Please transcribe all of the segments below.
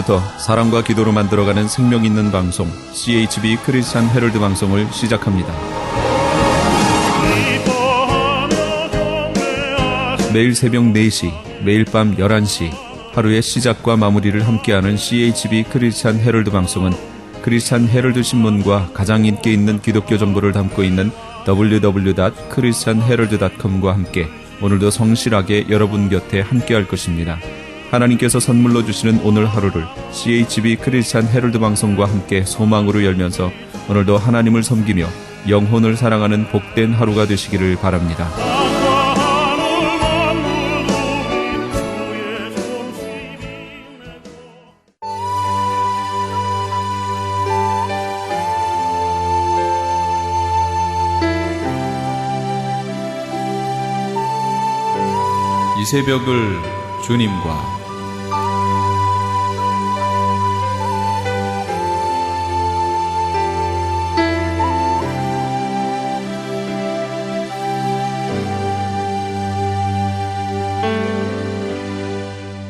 지금부터 사랑과 기도로 만들어가는 생명 있는 방송 CHB 크리스찬 헤럴드 방송을 시작합니다. 매일 새벽 4시, 매일 밤 11시 하루의 시작과 마무리를 함께하는 CHB 크리스찬 헤럴드 방송은 크리스찬 헤럴드 신문과 가장 인기 있는 기독교 정보를 담고 있는 www.christianherald.com과 함께 오늘도 성실하게 여러분 곁에 함께할 것입니다. 하나님께서 선물로 주시는 오늘 하루를 CHB 크리스찬 헤럴드 방송과 함께 소망으로 열면서 오늘도 하나님을 섬기며 영혼을 사랑하는 복된 하루가 되시기를 바랍니다. 이 새벽을 주님과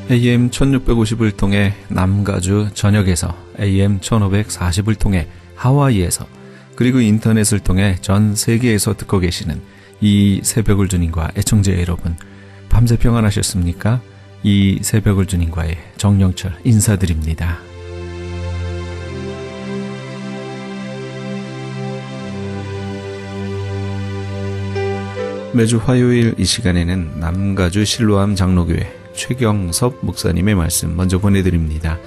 AM 1650을 통해 남가주 전역에서 AM 1540을 통해 하와이에서 그리고 인터넷을 통해 전 세계에서 듣고 계시는 이 새벽을 주님과 애청자 여러분, 밤새 평안하셨습니까? 이 새벽을 주님과의 정영철 인사드립니다. 매주 화요일 이 시간에는 남가주 실로암 장로교회 최경섭 목사님의 말씀 먼저 보내드립니다.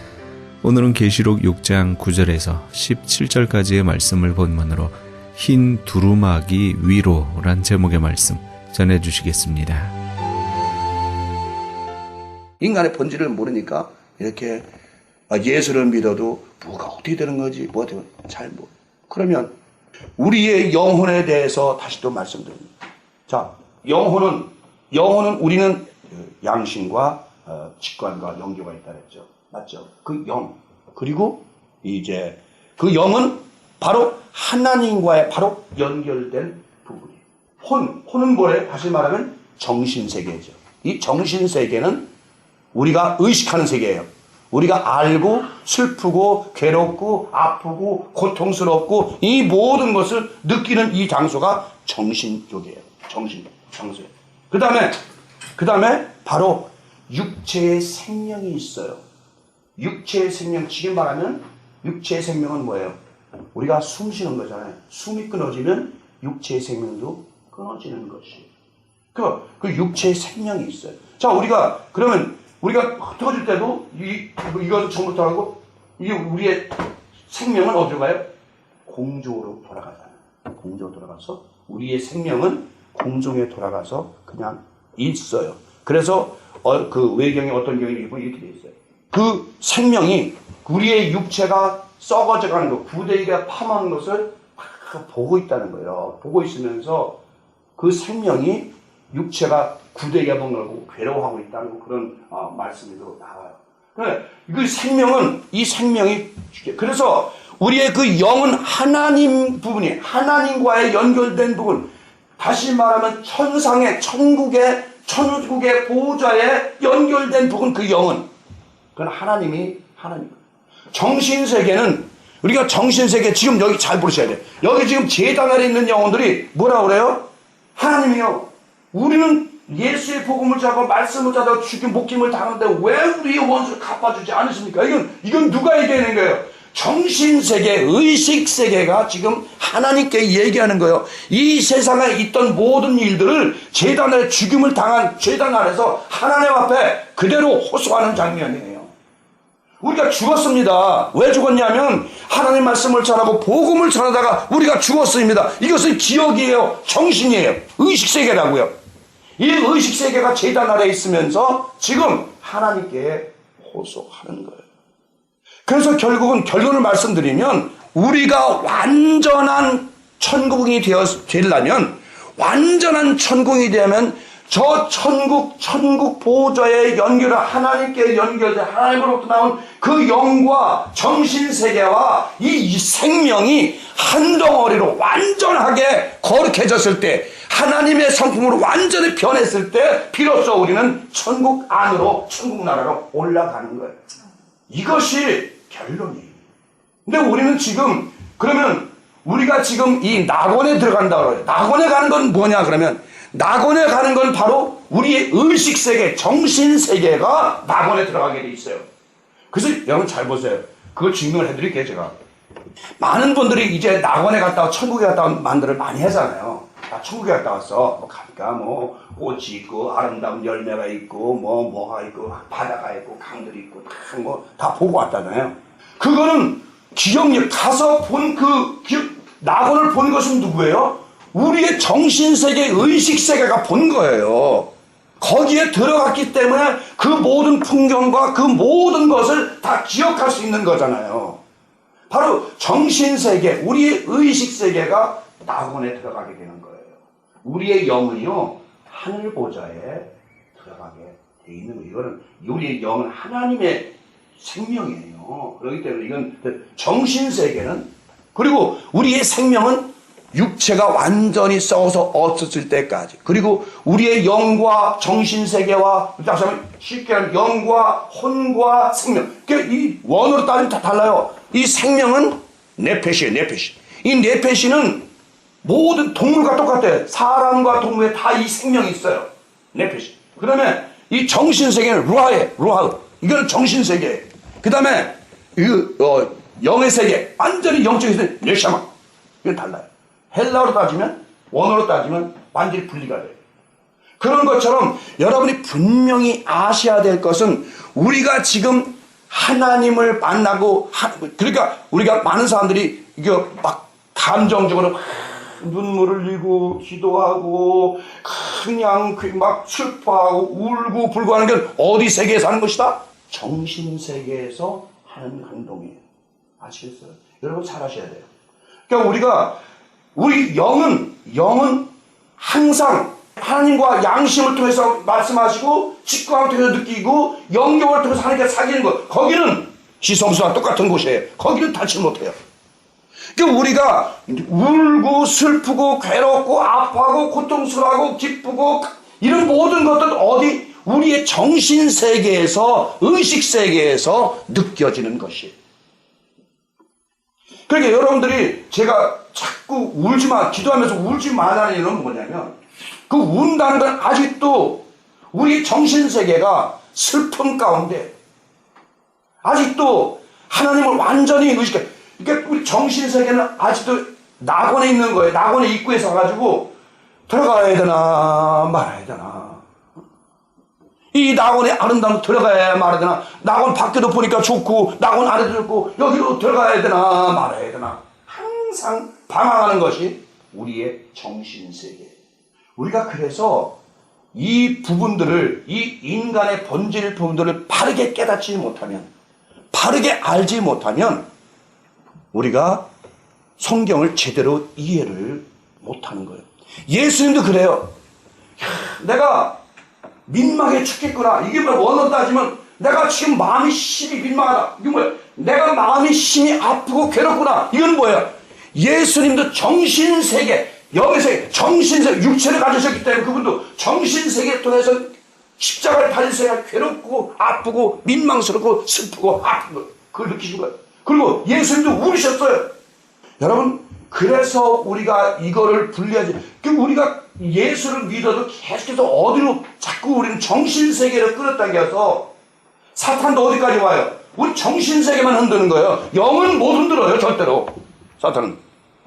오늘은 계시록 6장 9절에서 17절까지의 말씀을 본문으로 흰 두루마기 위로란 제목의 말씀 전해주시겠습니다. 인간의 본질을 모르니까 이렇게 예수를 믿어도 뭐가 어떻게 되는 거지, 뭐가 되면 잘 모르. 그러면 우리의 영혼에 대해서 다시 또 말씀드립니다. 자, 영혼은 우리는 양심과 직관과 영교가 있다 그랬죠. 맞죠? 그 영. 그리고 이제 그 영은 바로 하나님과의 바로 연결된 부분이에요. 혼은 뭐래? 다시 말하면 정신세계죠. 이 정신세계는 우리가 의식하는 세계예요. 우리가 알고 슬프고 괴롭고 아프고 고통스럽고 이 모든 것을 느끼는 이 장소가 정신 쪽이에요. 정신 장소예요. 그 다음에 바로 육체의 생명이 있어요. 육체의 생명, 지금 말하면 육체의 생명은 뭐예요? 우리가 숨 쉬는 거잖아요. 숨이 끊어지면 육체의 생명도 끊어지는 것이. 그 육체의 생명이 있어요. 자, 그러면 우리가 흩어질 때도 이것을 처음부터 하고 우리의 생명은 어디로 가요? 공조로 돌아가잖아요. 공조로 돌아가서 우리의 생명은 공중에 돌아가서 그냥 있어요. 그래서 그 외경에 어떤 경이 이렇게 돼 있어요. 그 생명이 우리의 육체가 썩어져가는 것, 구데기가 파먹는 것을 보고 있다는 거예요. 보고 있으면서 그 생명이 육체가 구데기가 먹는 걸 보고 괴로워하고 있다는 그런 말씀이 나와요. 그 생명은 이 생명이 그래서 우리의 그 영은 하나님 부분이 하나님과의 연결된 부분. 다시 말하면 천국의 보호자에 연결된 부분, 그 영은 그건 하나님. 정신세계는 우리가 정신세계 지금 여기 잘 보셔야 돼요. 여기 지금 제단 아래 있는 영혼들이 뭐라 그래요? 하나님이요. 우리는 예수의 복음을 자고 말씀을 자고 죽임 목김을 당하는데 왜 우리의 원수를 갚아주지 않으십니까? 이건 누가 얘기하는 거예요? 정신세계, 의식세계가 지금 하나님께 얘기하는 거예요. 이 세상에 있던 모든 일들을 제단 아래 죽임을 당한 제단 아래서 하나님 앞에 그대로 호소하는 장면이에요. 우리가 죽었습니다. 왜 죽었냐면 하나님 말씀을 전하고 복음을 전하다가 우리가 죽었습니다. 이것은 기억이에요. 정신이에요. 의식세계라고요. 이 의식세계가 제단 아래에 있으면서 지금 하나님께 호소하는 거예요. 그래서 결론을 말씀드리면 우리가 완전한 천국이 되려면 완전한 천국이 되면 저 천국 보호자의 연결을 하나님께 연결된 하나님으로부터 나온 그 영과 정신세계와 이 생명이 한 덩어리로 완전하게 거룩해졌을 때 하나님의 성품으로 완전히 변했을 때 비로소 우리는 천국 안으로 천국 나라로 올라가는 거예요. 이것이 결론이에요. 근데 우리는 지금 그러면 우리가 지금 이 낙원에 들어간다고 그래요. 낙원에 가는 건 뭐냐 그러면 낙원에 가는 건 바로 우리의 의식세계, 정신세계가 낙원에 들어가게 돼 있어요. 그래서 여러분 잘 보세요. 그걸 증명을 해드릴게요 제가. 많은 분들이 이제 낙원에 갔다 와 천국에 갔다 온 말들을 많이 하잖아요. 나 천국에 갔다 왔어. 뭐 가니까 뭐 꽃이 있고 아름다운 열매가 있고 뭐가 있고 바다가 있고 강들이 있고 다 보고 왔잖아요. 그거는 기억력 가서 본 그 낙원을 본 것은 누구예요? 우리의 정신세계, 의식세계가 본 거예요. 거기에 들어갔기 때문에 그 모든 풍경과 그 모든 것을 다 기억할 수 있는 거잖아요. 바로 정신세계, 우리의 의식세계가 낙원에 들어가게 되는 거예요. 우리의 영은요, 하늘보좌에 들어가게 돼 있는 거예요. 이거는 우리의 영은 하나님의 생명이에요. 그렇기 때문에 이건 정신세계는, 그리고 우리의 생명은 육체가 완전히 썩어서 없어질 때까지, 그리고 우리의 영과 정신세계와 쉽게 하면 영과 혼과 생명, 이 원어로 따지면 다 달라요. 이 생명은 네페시예요. 네페시. 이 네페시는 모든 동물과 똑같아요. 사람과 동물에 다 이 생명이 있어요. 네페시. 그다음에 이 정신세계는 루하우. 이거는 정신세계예요. 그 다음에 영의 세계, 완전히 영적인 세계, 네샤마. 이건 달라요. 헬라어로 따지면, 원어로 따지면 완전히 분리가 돼요. 그런 것처럼 여러분이 분명히 아셔야 될 것은 우리가 지금 하나님을 만나고, 그러니까 우리가 많은 사람들이 이거 막 감정적으로 막 눈물을 흘리고 기도하고 그냥 막 슬퍼하고 울고 불고 하는 게 어디 세계에서 하는 것이다? 정신세계에서 하는 행동이에요. 아시겠어요? 여러분 잘 아셔야 돼요. 그러니까 우리 영은 항상 하나님과 양심을 통해서 말씀하시고 직관을 통해서 느끼고 영경을 통해서 하나님께 사귀는 것, 거기는 지성소와 똑같은 곳이에요. 거기는 닿지 못해요. 그러니까 우리가 울고 슬프고 괴롭고 아파하고 고통스러워하고 기쁘고 이런 모든 것들은 어디? 우리의 정신세계에서, 의식세계에서 느껴지는 것이에요. 그러니까 여러분들이 제가 자꾸 기도하면서 울지 말라는 이유는 뭐냐면, 그 운다는 건 아직도 우리 정신세계가 슬픔 가운데 아직도 하나님을 완전히 의식해. 그러니까 우리 정신세계는 아직도 낙원에 있는 거예요. 낙원의 입구에 서가지고 들어가야 되나 말아야 되나. 이 낙원의 아름다움 들어가야 말아야 되나. 낙원 밖에도 보니까 좋고 낙원 아래도 좋고 여기로 들어가야 되나 말아야 되나. 항상 방황하는 것이 우리의 정신세계. 우리가 그래서 이 부분들을, 이 인간의 본질 부분들을 바르게 깨닫지 못하면, 바르게 알지 못하면 우리가 성경을 제대로 이해를 못하는 거예요. 예수님도 그래요. 내가 민망해 죽겠구나. 이게 뭐야? 원어로 따지면 내가 지금 마음이 심히 민망하다. 이게 뭐야? 내가 마음이 심히 아프고 괴롭구나. 이건 뭐야? 예수님도 정신세계, 영의세계, 정신세계, 육체를 가지셨기 때문에 그분도 정신세계를 통해서 십자가를 달리셔야 괴롭고 아프고 민망스럽고 슬프고 아픈 거, 그걸 느끼신 거예요. 그리고 예수님도 울으셨어요. 여러분, 그래서 우리가 이거를 분리하지. 우리가 예수를 믿어도 계속해서 어디로 자꾸 우리는 정신세계를 끌어당겨서 사탄도 어디까지 와요? 우리 정신세계만 흔드는 거예요. 영은 못 흔들어요, 절대로. 사탄은.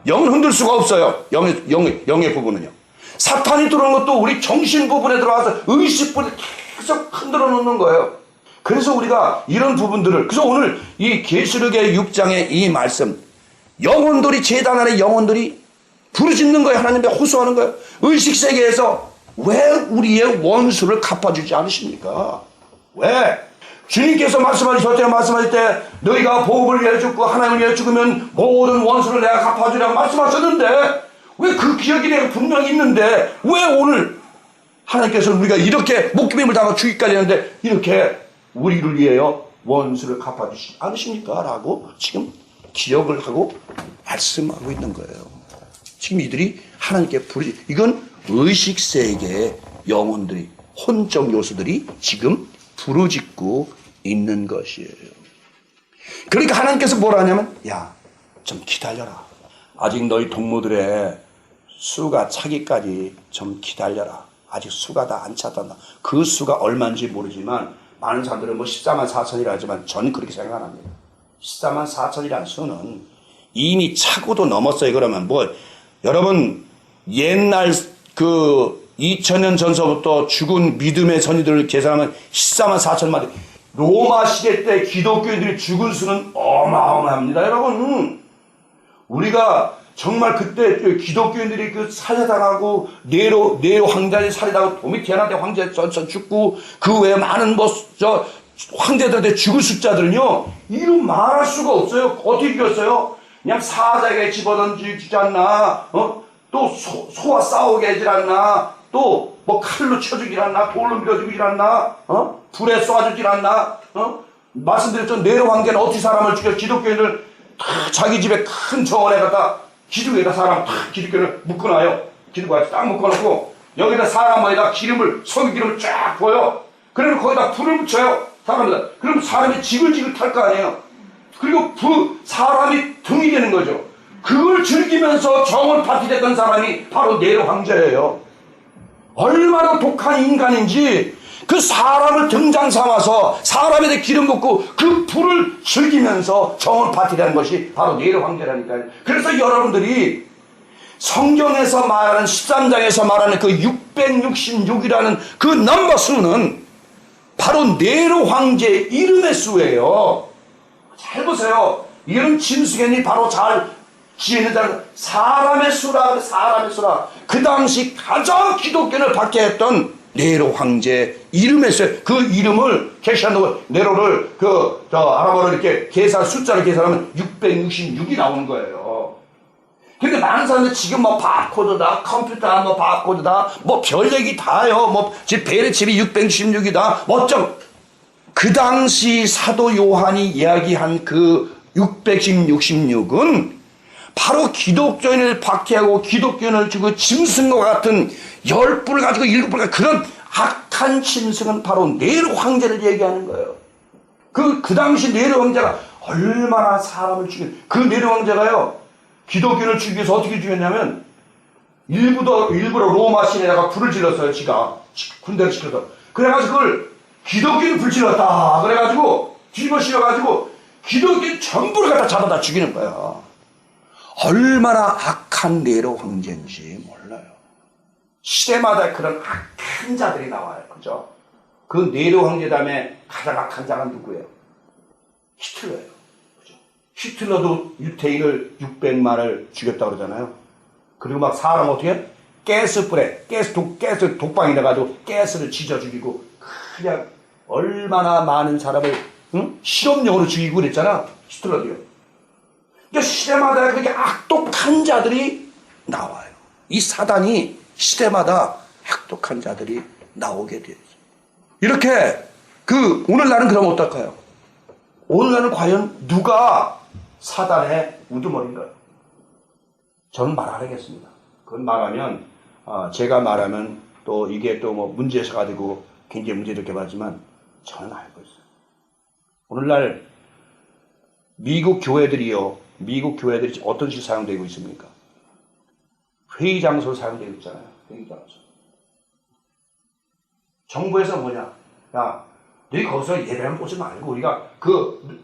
영은 흔들 수가 없어요. 영의 부분은요. 사탄이 들어오는 것도 우리 정신 부분에 들어와서 의식 부분에 계속 흔들어 놓는 거예요. 그래서 우리가 이런 부분들을, 그래서 오늘 이 계시록의 6장의 이 말씀, 영혼들이, 제단 안에 영혼들이 부르짖는 거예요. 하나님께 호소하는 거예요. 의식세계에서 왜 우리의 원수를 갚아주지 않으십니까? 왜? 주님께서 말씀하실 때 너희가 복음을 위해 죽고 하나님을 위해 죽으면 모든 원수를 내가 갚아주라고 말씀하셨는데, 왜 그 기억이 내가 분명히 있는데 왜 오늘 하나님께서 우리가 이렇게 목숨을 당하고 죽기까지 했는데 이렇게 우리를 위하여 원수를 갚아주시지 않으십니까? 라고 지금 기억을 하고 말씀하고 있는 거예요. 지금 이들이 하나님께 이건 의식세계의 영혼들이, 혼적 요소들이 지금 부르짖고 있는 것이에요. 그러니까 하나님께서 뭐라 하냐면, 야, 좀 기다려라. 아직 너희 동무들의 수가 차기까지 좀 기다려라. 아직 수가 다 안 찼단다. 그 수가 얼마인지 모르지만 많은 사람들은 뭐 14만 4천이라 하지만 저는 그렇게 생각 안 합니다. 14만 4천이라는 수는 이미 차고도 넘었어요. 그러면 뭐 여러분 옛날 그 2000년 전서부터 죽은 믿음의 선지들을 계산하면 14만 4천만. 로마 시대 때 기독교인들이 죽은 수는 어마어마합니다. 여러분 우리가 정말 그때 기독교인들이 그 살해당하고 네로 황제를 살해당하고 도미티아나 대 황제 전선 죽고 그 외에 많은 황제들한테 죽은 숫자들은요 이루 말할 수가 없어요. 어떻게 죽였어요? 그냥 사자에게 집어던지지 않나? 또 소와 싸우게 하지 않나? 또 뭐 칼로 쳐 죽이지 않나? 돌로 밀어 죽이지 않나? 불에 쏘아 죽이지 않나? 말씀드렸죠. 네로 황제는 어떻게 사람을 죽여? 기독교인을 다 자기 집에 큰 정원에 갖다 기둥에다 사람 다 기둥을 묶어놔요. 기둥까지 딱 묶어놓고 여기다 사람에다 기름을 소기기름을 쫙 부어요. 그러면 거기다 불을 붙여요. 사람에다. 그럼 사람이 지글지글 탈 거 아니에요. 그리고 사람이 등이 되는 거죠. 그걸 즐기면서 정을 파티됐던 사람이 바로 네로 황제예요. 얼마나 독한 인간인지 그 사람을 등장 삼아서 사람에게 기름 붓고 그 불을 즐기면서 정을 파티라는 것이 바로 네로 황제라니까요. 그래서 여러분들이 성경에서 말하는 13장에서 말하는 그 666이라는 그 넘버 수는 바로 네로 황제 이름의 수예요. 잘 보세요. 이런 짐승현이 바로 잘 지혜는 사람의 수라. 그 당시 가장 기독교를 박해했던 네로 황제 이름에 써요. 그 이름을 캐시한다고 네로를 아람어로 이렇게 숫자를 계산하면 666이 나오는 거예요. 근데 많은 사람들 지금 뭐 바코드다, 컴퓨터 뭐 바코드다, 뭐 별 얘기 다요. 뭐 지금 베레칩이 666이다. 어쩜 그 당시 사도 요한이 이야기한 그 666은 바로 기독교인을 박해하고 기독교인을 주고 짐승과 같은 10뿔을 가지고 7뿔 그런 악한 짐승은 바로 네로 황제를 얘기하는 거예요. 그 당시 네로 황제가 얼마나 사람을 죽인 그 네로 황제가요 기독교인을 죽이기 위해서 어떻게 죽였냐면 일부러 로마 시내에다가 불을 질렀어요. 지가 군대를 시켜서. 그래가지고 그걸 기독교인 불질렀다 그래가지고 뒤집어 씌워가지고 기독교인 전부를 갖다 잡아다 죽이는 거예요. 얼마나 악한 네로 황제인지 몰라요. 시대마다 그런 악한 자들이 나와요. 그죠? 그 네로 황제 다음에 가장 악한 자가 누구예요? 히틀러예요. 그죠? 히틀러도 유태인을 600만을 죽였다고 그러잖아요. 그리고 막 사람 어떻게 해? 가스불에 가스 독방이 나가지고 가스를 지져 죽이고 그냥 얼마나 많은 사람을 실험용으로 죽이고 그랬잖아. 히틀러도요. 그러니까 시대마다 그렇게 악독한 자들이 나와요. 이 사단이 시대마다 악독한 자들이 나오게 되어 있어요. 이렇게 오늘날은 그럼 어떨까요? 오늘날은 과연 누가 사단의 우두머리인가요? 저는 말 안 하겠습니다. 그건 말하면 제가 말하면 또 이게 또 뭐 문제가 되고 굉장히 문제를 개발하지만 저는 알고 있어요. 오늘날 미국 교회들이 어떤 식으로 사용되고 있습니까? 회의 장소로 사용되고 있잖아요. 회의 장소. 정부에서 뭐냐? 야, 너희 거기서 예배하면 보지 말고 우리가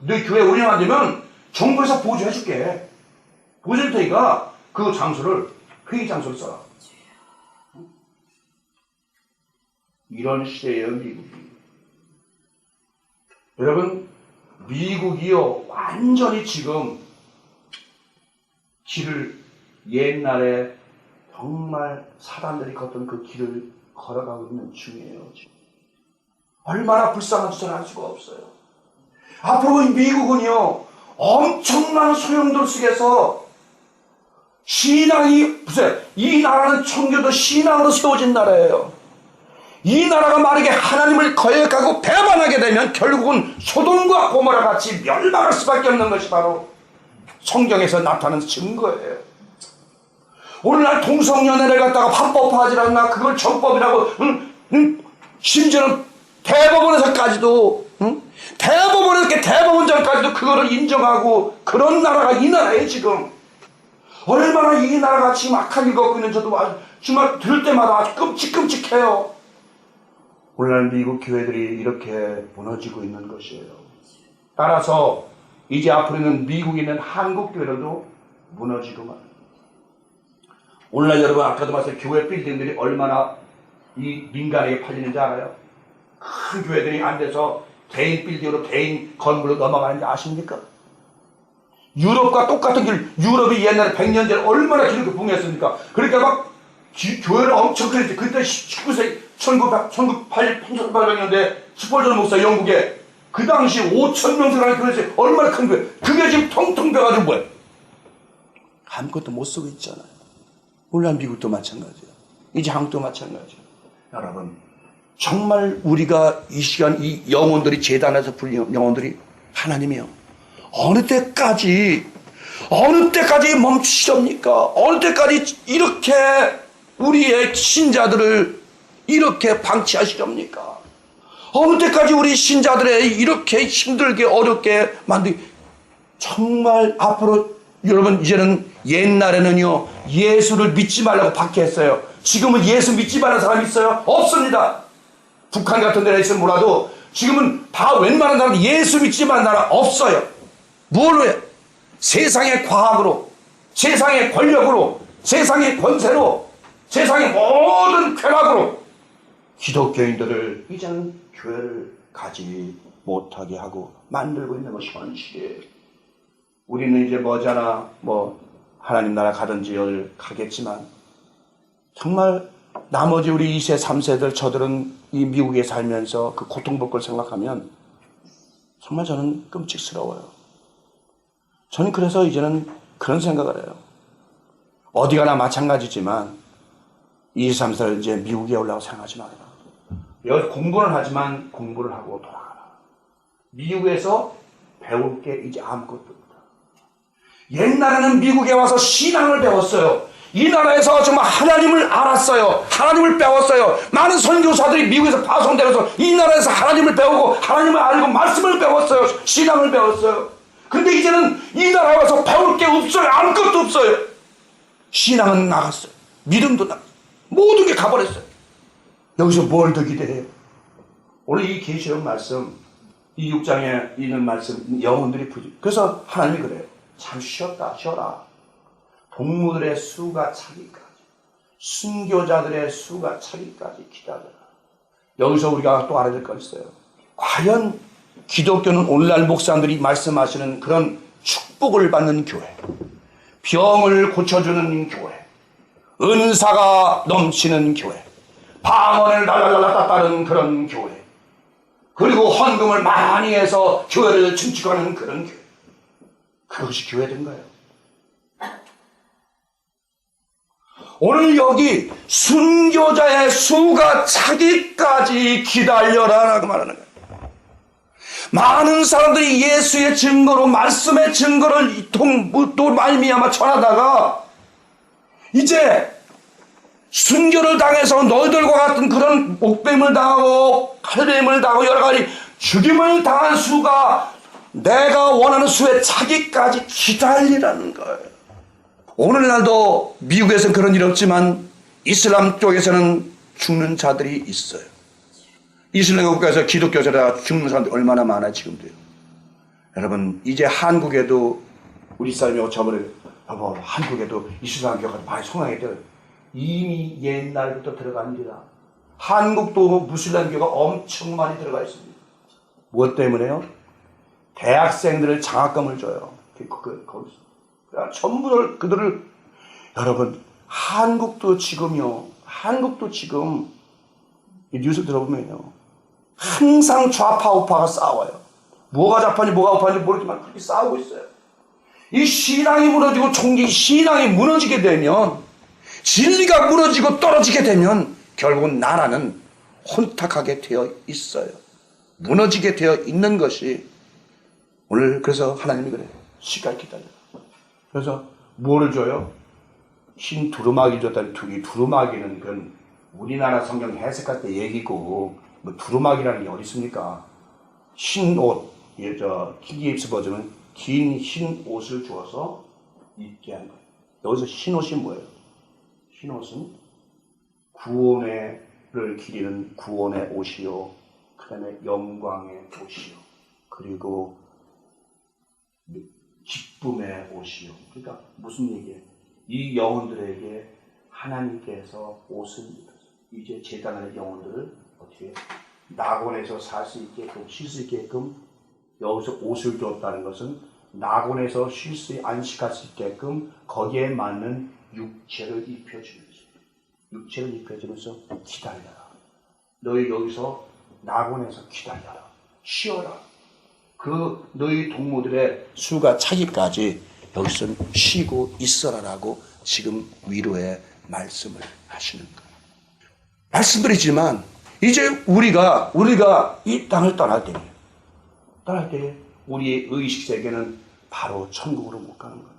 너희 교회 운영 안 되면 정부에서 보조해줄게. 보조할 테니까 그 장소를 회의 장소로 써라. 이런 시대예요, 미국이. 여러분, 미국이요 완전히 지금 길을 옛날에 정말 사단들이 걷던 그 길을 걸어가고 있는 중이에요. 지금. 얼마나 불쌍한 짓을 할 수가 없어요. 앞으로 미국은요 엄청난 소용돌 속에서 신앙이 보세요. 이 나라는 청교도 신앙으로 세워진 나라예요. 이 나라가 만약에 하나님을 거역하고 배반하게 되면 결국은 소돔과 고모라 같이 멸망할 수밖에 없는 것이 바로 성경에서 나타나는 증거예요. 오늘날 동성연애를 갖다가 합법화하지 않나 그걸 정법이라고 심지어는 대법원에서까지도 응? 대법원 이렇게 대법원장까지도 그거를 인정하고 그런 나라가 이 나라예요 지금. 얼마나 이 나라가 지금 악한 일 겪고 있는 저도 정말 들을 때마다 아주 끔찍끔찍해요. 오늘날 미국 교회들이 이렇게 무너지고 있는 것이에요. 따라서 이제 앞으로는 미국에 있는 한국 교회들도 무너지고만. 오늘날 여러분 아까도 말씀드린 교회 빌딩들이 얼마나 이 민간에게 팔리는지 알아요? 큰 교회들이 안 돼서 개인 빌딩으로 개인 건물로 넘어가는지 아십니까? 유럽과 똑같은 길, 유럽이 옛날에 100년 전에 얼마나 기독교 붕괴했습니까? 그러니까 막 교회를 엄청 그랬지. 그때 19세기 1800년대 스펄전 목사 영국에 그 당시 5,000명 들어가는 교회에서 얼마나 큰 교회. 그게 지금 통통 배가지고 뭐야? 아무것도 못 쓰고 있잖아요. 물론 미국도 마찬가지예요. 이제 한국도 마찬가지예요. 여러분 정말 우리가 이 시간 이 영혼들이 재단에서 불린 영혼들이 하나님이요. 어느 때까지 멈추십니까? 어느 때까지 이렇게 우리의 신자들을 이렇게 방치하시렵니까? 어느 때까지 우리 신자들의 이렇게 힘들게 어렵게 정말 앞으로 여러분 이제는 옛날에는요 예수를 믿지 말라고 박해했어요. 지금은 예수 믿지 말라는 사람이 있어요? 없습니다. 북한 같은 데에 있으면 몰라도 지금은 다 웬만한 사람은 예수 믿지 말라는 나라 없어요. 뭘로 해? 세상의 과학으로, 세상의 권력으로, 세상의 권세로, 세상의 모든 쾌락으로 기독교인들을 이제는 교회를 가지 못하게 하고 만들고 있는 것이 현실이에요. 우리는 이제 머지않아 하나님 나라 가든지 가겠지만 정말 나머지 우리 2세, 3세들 저들은 이 미국에 살면서 그 고통받을 걸 생각하면 정말 저는 끔찍스러워요. 저는 그래서 이제는 그런 생각을 해요. 어디 가나 마찬가지지만 2, 3살 이제 미국에 올라고 생각하지 마라. 여기 공부는 하지만 공부를 하고 돌아가라. 미국에서 배울 게 이제 아무것도 없다. 옛날에는 미국에 와서 신앙을 배웠어요. 이 나라에서 정말 하나님을 알았어요. 하나님을 배웠어요. 많은 선교사들이 미국에서 파송되어서 이 나라에서 하나님을 배우고 하나님을 알고 말씀을 배웠어요. 신앙을 배웠어요. 근데 이제는 이 나라에 와서 배울 게 없어요. 아무것도 없어요. 신앙은 나갔어요. 믿음도 나갔어요. 모든 게 가버렸어요. 여기서 뭘 더 기대해요? 오늘 이 계시록 말씀, 이 6장에 있는 말씀, 영혼들이 그래서 하나님이 그래요. 참 쉬어라. 동무들의 수가 차기까지, 순교자들의 수가 차기까지 기다려라. 여기서 우리가 또 알아야 될 거 있어요. 과연 기독교는 오늘날 목사님들이 말씀하시는 그런 축복을 받는 교회, 병을 고쳐주는 교회, 은사가 넘치는 교회, 방언을 날랄랄라 따르는 그런 교회, 그리고 헌금을 많이 해서 교회를 증축하는 그런 교회, 그것이 교회된가요? 오늘 여기 순교자의 수가 차기까지 기다려라라고 말하는 거예요. 많은 사람들이 예수의 증거로 말씀의 증거를 또 말미암아 전하다가 이제 순교를 당해서 너희들과 같은 그런 목뱀을 당하고 칼뱀을 당하고 여러 가지 죽임을 당한 수가 내가 원하는 수에 차기까지 기다리라는 거예요. 오늘날도 미국에서는 그런 일 없지만 이슬람 쪽에서는 죽는 자들이 있어요. 이슬람 국가에서 기독교자라 죽는 사람들이 얼마나 많아요 지금도요. 여러분 이제 한국에도 우리 사람이 저번에 한국에도 이슬람 교회가 많이 성황했대요. 이미 옛날부터 들어갑니다. 한국도 무슬림 교회가 엄청 많이 들어가 있습니다. 무엇 때문에요? 대학생들을 장학금을 줘요. 거기서. 전부 그들을 여러분 한국도 지금 이 뉴스 들어보면요 항상 좌파 우파가 싸워요. 뭐가 좌파인지 뭐가 우파인지 모르지만 그렇게 싸우고 있어요. 이 신앙이 무너지고 신앙이 무너지게 되면 진리가 무너지고 떨어지게 되면 결국은 나라는 혼탁하게 되어 있어요. 무너지게 되어 있는 것이 오늘 그래서 하나님이 그래요. 시간 기다려. 그래서 뭐를 줘요? 흰 두루마기 줬다는 두루마기는 그건 우리나라 성경 해석할 때 얘기고 뭐 두루마기라는 게 어디 있습니까? 흰 옷, 킹제임스 버전은 긴 흰 옷을 주어서 입게 한 거예요. 여기서 흰 옷이 뭐예요? 흰 옷은 구원을 기리는 구원의 옷이요, 그 다음에 영광의 옷이요, 그리고 기쁨의 옷이요. 그러니까 무슨 얘기예요? 이 영혼들에게 하나님께서 옷을 입혀서 이제 제단의 영혼들을 어떻게 해요? 낙원에서 살 수 있게끔, 쉴 수 있게끔 여기서 옷을 줬다는 것은 낙원에서 쉴 수, 안식할 수 있게끔 거기에 맞는 육체를 입혀주면서 기다려라. 너희 여기서 낙원에서 기다려라. 쉬어라. 그 너희 동무들의 수가 차기까지 여기서 쉬고 있어라라고 지금 위로의 말씀을 하시는 거예요. 말씀드리지만 이제 우리가 이 땅을 떠날 때 우리의 의식 세계는 바로 천국으로 못 가는 거예요.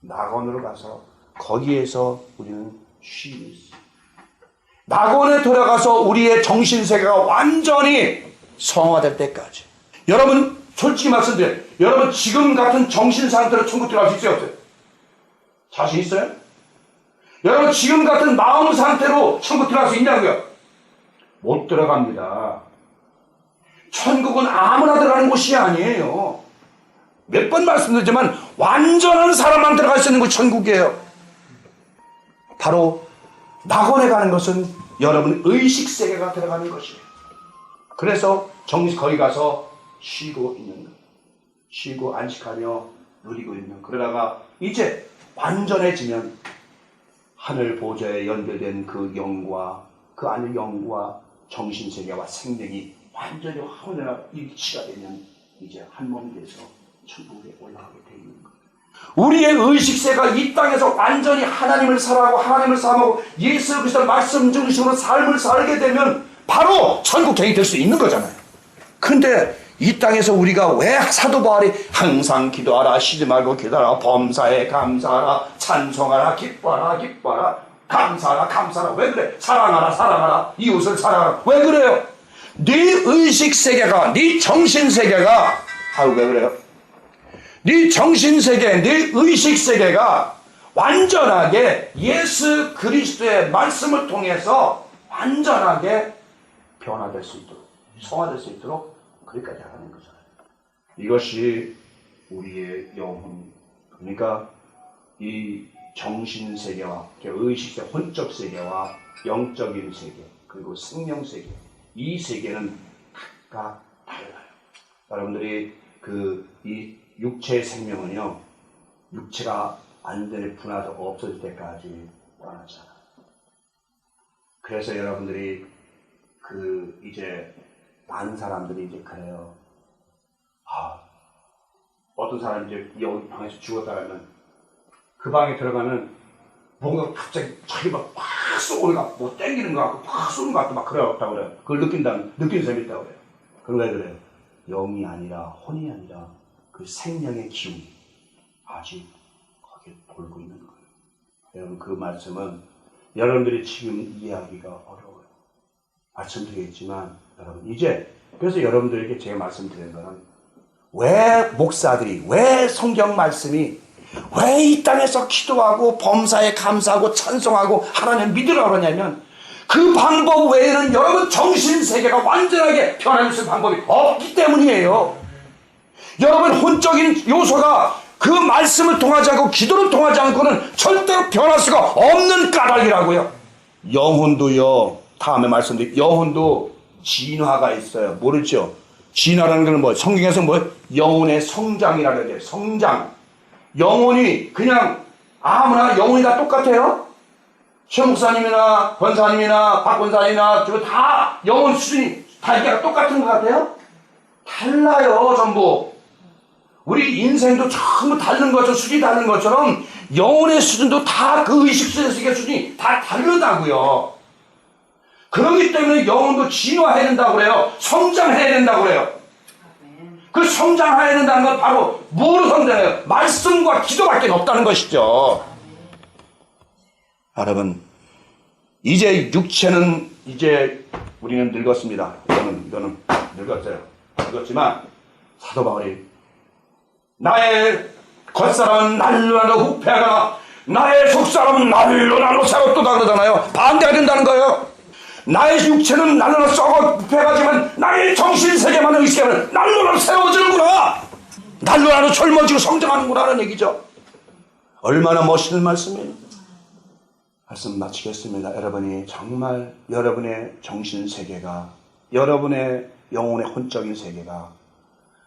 낙원으로 가서 거기에서 우리는 쉬고 있어요. 낙원에 돌아가서 우리의 정신세계가 완전히 성화될 때까지. 여러분 솔직히 말씀드려요. 여러분 지금 같은 정신 상태로 천국 들어갈 수 있어요, 없어요? 자신 있어요? 여러분 지금 같은 마음 상태로 천국 들어갈 수 있냐고요? 못 들어갑니다. 천국은 아무나 들어가는 곳이 아니에요. 몇 번 말씀드리지만 완전한 사람만 들어갈 수 있는 곳이 천국이에요. 바로 낙원에 가는 것은 여러분 의식세계가 들어가는 것이에요. 그래서 거기 가서 쉬고 있는 거예요. 쉬고 안식하며 누리고 있는. 그러다가 이제 완전해지면 하늘 보좌에 연결된 그 영과 그 안에 영과 정신세계와 생명이 완전히 하늘과 일치가 되면 이제 한 몸이 돼서 천국에 올라가게 되어 있는 거예요. 우리의 의식세가 이 땅에서 완전히 하나님을 사랑하고 하나님을 사랑하고 예수 그리스도의 말씀 중심으로 삶을 살게 되면 바로 천국행이 될 수 있는 거잖아요. 근데 이 땅에서 우리가 왜 사도 바울이 항상 기도하라, 쉬지 말고 기도하라, 범사에 감사하라, 찬송하라, 기뻐하라, 감사하라, 왜 그래? 사랑하라, 이웃을 사랑하라. 왜 그래요? 네 의식세계가, 네 정신세계가, 왜 그래요? 네 정신세계, 네 의식세계가 완전하게 예수 그리스도의 말씀을 통해서 완전하게 변화될 수 있도록, 성화될 수 있도록 거기까지 하는 거잖아요. 이것이 우리의 영혼, 그러니까 이 정신세계와 의식세계, 혼적 세계와 영적인 세계, 그리고 생명세계, 이 세계는 각각 달라요. 여러분들이 이 육체의 생명은요, 육체가 완전히 분화도 없어질 때까지 떠나잖아요. 그래서 여러분들이 이제 많은 사람들이 이제 그래요. 어떤 사람이 이제 여기 방에서 죽었다면 그 방에 들어가면 뭔가 갑자기 자기가 막 쏘는 것 같고, 뭐 땡기는 것 같고, 막 쏘는 것 같고, 막 그래요. 그걸 느끼는 사람이 있다고 그래요. 그건 왜 그래요? 영이 아니라, 혼이 아니라, 그 생명의 기운이 아직 거기에 돌고 있는 거예요. 여러분, 그 말씀은 여러분들이 지금 이해하기가 어려워요. 말씀드리겠지만, 여러분, 그래서 여러분들에게 제가 말씀드리는 거는, 왜 목사들이, 왜 성경 말씀이, 왜 이 땅에서 기도하고 범사에 감사하고 찬송하고 하나님 믿으라고 그러냐면, 그 방법 외에는 여러분 정신세계가 완전하게 변화될 수 있는 방법이 없기 때문이에요. 여러분 혼적인 요소가 그 말씀을 통하지 않고 기도를 통하지 않고는 절대로 변할 수가 없는 까닭이라고요. 영혼도요, 다음에 말씀드린 영혼도 진화가 있어요. 모르죠? 진화라는 건 뭐예요? 성경에서 뭐예요? 영혼의 성장이라고 하죠. 성장. 영혼이 그냥 아무나 영혼이 다 똑같아요? 최 목사님이나 권사님이나 박 권사님이나 다 영혼 수준이 다 이게 똑같은 것 같아요? 달라요, 전부. 우리 인생도 전부 다른 것처럼, 수준이 다른 것처럼 영혼의 수준도 다 그 의식 수준이 다 다르다고요. 그렇기 때문에 영혼도 진화해야 된다고 그래요. 성장해야 된다고 그래요. 그 성장해야 된다는 건 바로 뭐로 성장해요? 말씀과 기도밖에 없다는 것이죠. 여러분, 이제 육체는 이제 우리는 늙었습니다. 이거는 늙었어요. 읽었지만 사도 바울이 나의 겉사람은 날로 날로 후패하거나 나의 속사람은 날로 날로 새롭도다 그러잖아요. 반대가 된다는 거예요. 나의 육체는 날로 날로 썩어 부패하지만 나의 정신세계만 의식하면 날로 날로 새로워지는구나. 날로 날로 젊어지고 성장하는구나라는 얘기죠. 얼마나 멋있는 말씀이에요. 말씀 마치겠습니다. 여러분이 정말 여러분의 정신세계가, 여러분의 영혼의 혼적인 세계가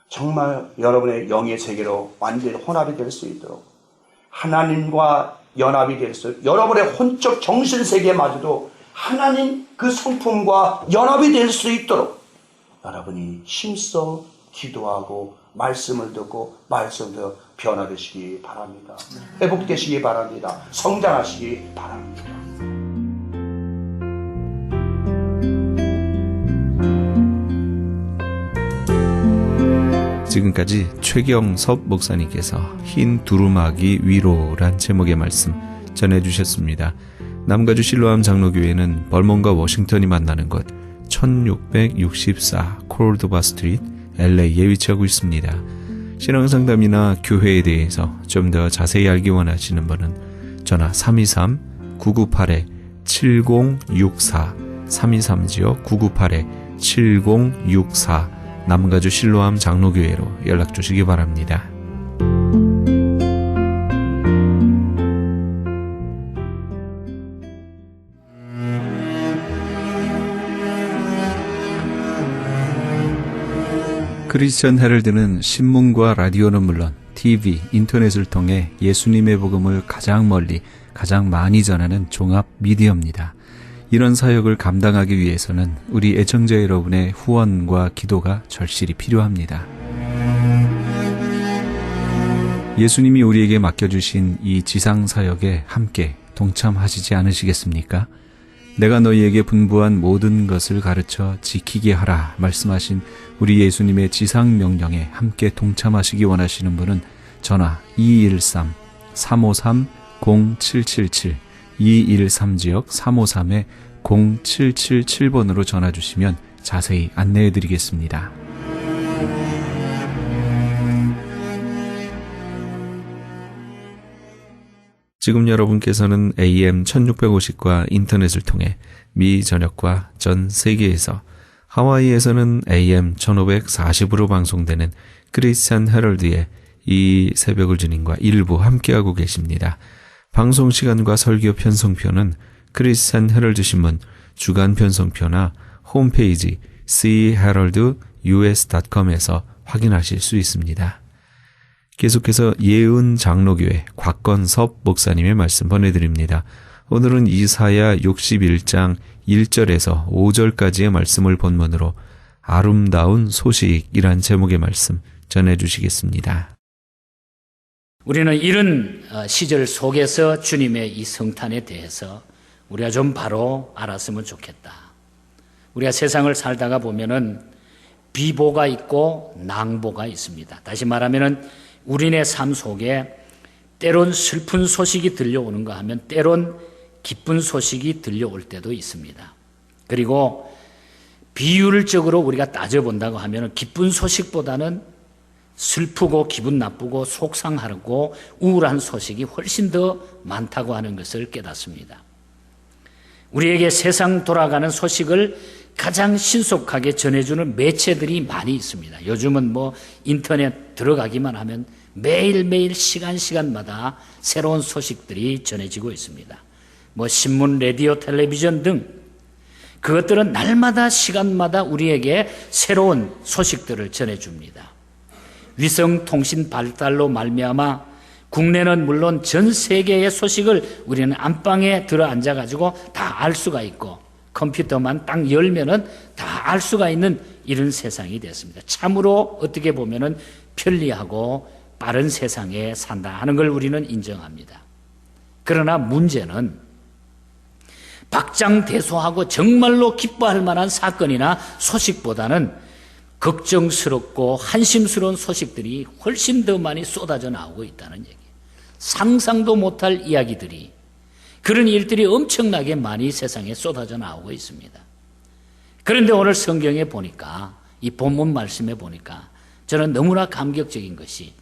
정말 여러분의 영의 세계로 완전히 혼합이 될 수 있도록, 하나님과 연합이 될 수, 여러분의 혼적 정신세계마저도 하나님 그 성품과 연합이 될 수 있도록 여러분이 힘써 기도하고 말씀을 듣고 말씀대로 변화되시기 바랍니다. 회복되시기 바랍니다. 성장하시기 바랍니다. 지금까지 최경섭 목사님께서 흰 두루마기 위로란 제목의 말씀 전해주셨습니다. 남가주 실로암 장로교회는 벌몬과 워싱턴이 만나는 곳 1664 콜드바 스트리트 LA에 위치하고 있습니다. 신앙상담이나 교회에 대해서 좀 더 자세히 알기 원하시는 분은 전화 323-998-7064 323지역 998-7064 남가주 실로암 장로교회로 연락 주시기 바랍니다. 크리스천 헤럴드는 신문과 라디오는 물론 TV, 인터넷을 통해 예수님의 복음을 가장 멀리, 가장 많이 전하는 종합 미디어입니다. 이런 사역을 감당하기 위해서는 우리 애청자 여러분의 후원과 기도가 절실히 필요합니다. 예수님이 우리에게 맡겨주신 이 지상사역에 함께 동참하시지 않으시겠습니까? 내가 너희에게 분부한 모든 것을 가르쳐 지키게 하라 말씀하신 우리 예수님의 지상명령에 함께 동참하시기 원하시는 분은 전화 213-353-0777 213지역 353-0777번으로 전화 주시면 자세히 안내해 드리겠습니다. 지금 여러분께서는 AM 1650과 인터넷을 통해 미 전역과 전 세계에서, 하와이에서는 AM 1540으로 방송되는 크리스찬 헤럴드의 이 새벽을 주님과 일부 함께하고 계십니다. 방송 시간과 설교 편성표는 크리스찬 헤럴드 신문 주간 편성표나 홈페이지 cheraldus.com에서 확인하실 수 있습니다. 계속해서 예은 장로교회 곽건섭 목사님의 말씀 보내드립니다. 오늘은 이사야 61장 1절에서 5절까지의 말씀을 본문으로 아름다운 소식이란 제목의 말씀 전해주시겠습니다. 우리는 이런 시절 속에서 주님의 이 성탄에 대해서 우리가 좀 바로 알았으면 좋겠다. 우리가 세상을 살다가 보면은 비보가 있고 낭보가 있습니다. 다시 말하면은 우리네 삶 속에 때론 슬픈 소식이 들려오는가 하면 때론 기쁜 소식이 들려올 때도 있습니다. 그리고 비율적으로 우리가 따져본다고 하면 기쁜 소식보다는 슬프고 기분 나쁘고 속상하고 우울한 소식이 훨씬 더 많다고 하는 것을 깨닫습니다. 우리에게 세상 돌아가는 소식을 가장 신속하게 전해주는 매체들이 많이 있습니다. 요즘은 인터넷 들어가기만 하면 매일매일 시간마다 새로운 소식들이 전해지고 있습니다. 신문, 라디오, 텔레비전 등 그것들은 날마다 시간마다 우리에게 새로운 소식들을 전해줍니다. 위성통신 발달로 말미암아 국내는 물론 전 세계의 소식을 우리는 안방에 들어 앉아가지고 다 알 수가 있고 컴퓨터만 딱 열면은 다 알 수가 있는 이런 세상이 됐습니다. 참으로 어떻게 보면은 편리하고 빠른 세상에 산다 하는 걸 우리는 인정합니다. 그러나 문제는 박장대소하고 정말로 기뻐할 만한 사건이나 소식보다는 걱정스럽고 한심스러운 소식들이 훨씬 더 많이 쏟아져 나오고 있다는 얘기예요. 상상도 못할 이야기들이, 그런 일들이 엄청나게 많이 세상에 쏟아져 나오고 있습니다. 그런데 오늘 성경에 보니까 이 본문 말씀에 보니까 저는 너무나 감격적인 것이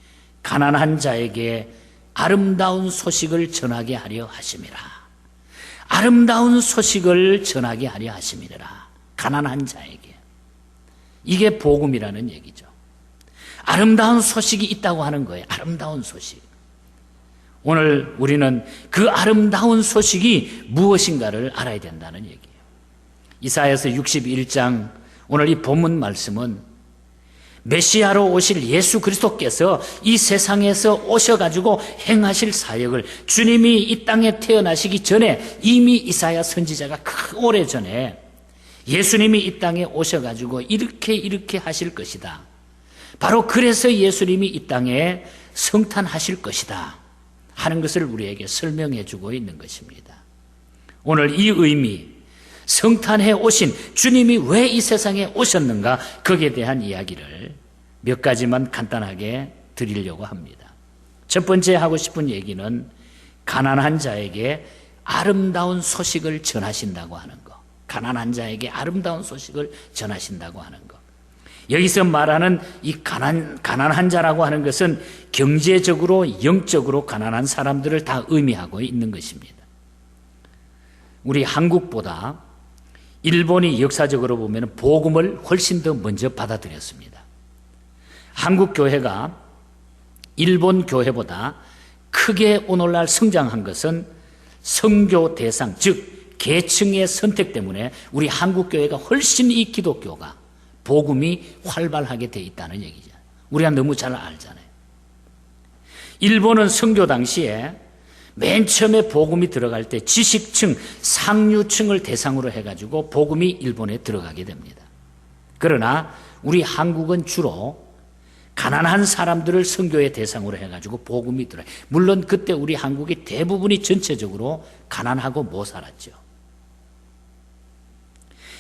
가난한 자에게 아름다운 소식을 전하게 하려 하심이라. 아름다운 소식을 전하게 하려 하심이라. 가난한 자에게. 이게 복음이라는 얘기죠. 아름다운 소식이 있다고 하는 거예요. 아름다운 소식. 오늘 우리는 그 아름다운 소식이 무엇인가를 알아야 된다는 얘기예요. 이사야서 61장 오늘 이 본문 말씀은 메시아로 오실 예수 그리스도께서 이 세상에서 오셔가지고 행하실 사역을 주님이 이 땅에 태어나시기 전에 이미 이사야 선지자가 그 오래전에 예수님이 이 땅에 오셔가지고 이렇게 하실 것이다. 바로 그래서 예수님이 이 땅에 성탄하실 것이다 하는 것을 우리에게 설명해 주고 있는 것입니다. 오늘 이 의미, 성탄해 오신 주님이 왜 이 세상에 오셨는가, 거기에 대한 이야기를 몇 가지만 간단하게 드리려고 합니다. 첫 번째 하고 싶은 얘기는 가난한 자에게 아름다운 소식을 전하신다고 하는 것. 가난한 자에게 아름다운 소식을 전하신다고 하는 것. 여기서 말하는 이 가난한 자라고 하는 것은 경제적으로, 영적으로 가난한 사람들을 다 의미하고 있는 것입니다. 우리 한국보다 일본이 역사적으로 보면 복음을 훨씬 더 먼저 받아들였습니다. 한국 교회가 일본 교회보다 크게 오늘날 성장한 것은 선교 대상, 즉 계층의 선택 때문에 우리 한국 교회가 훨씬 이 기독교가 복음이 활발하게 돼 있다는 얘기죠. 우리가 너무 잘 알잖아요. 일본은 선교 당시에 맨 처음에 복음이 들어갈 때 지식층, 상류층을 대상으로 해가지고 복음이 일본에 들어가게 됩니다. 그러나 우리 한국은 주로 가난한 사람들을 선교의 대상으로 해가지고 복음이 들어요. 물론 그때 우리 한국이 대부분이 전체적으로 가난하고 못 살았죠.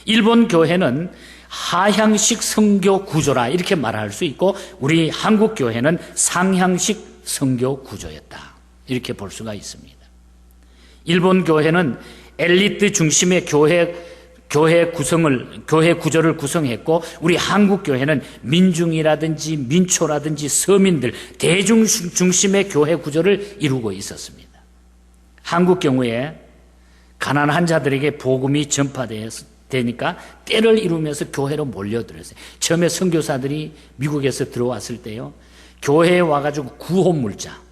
일본 교회는 하향식 선교 구조라 이렇게 말할 수 있고, 우리 한국 교회는 상향식 선교 구조였다 이렇게 볼 수가 있습니다. 일본 교회는 엘리트 중심의 교회 구조를 구성했고, 우리 한국 교회는 민중이라든지 민초라든지 서민들, 대중 중심의 교회 구조를 이루고 있었습니다. 한국 경우에 가난한 자들에게 복음이 전파되니까 때를 이루면서 교회로 몰려들었어요. 처음에 선교사들이 미국에서 들어왔을 때요, 교회에 와가지고 구원물자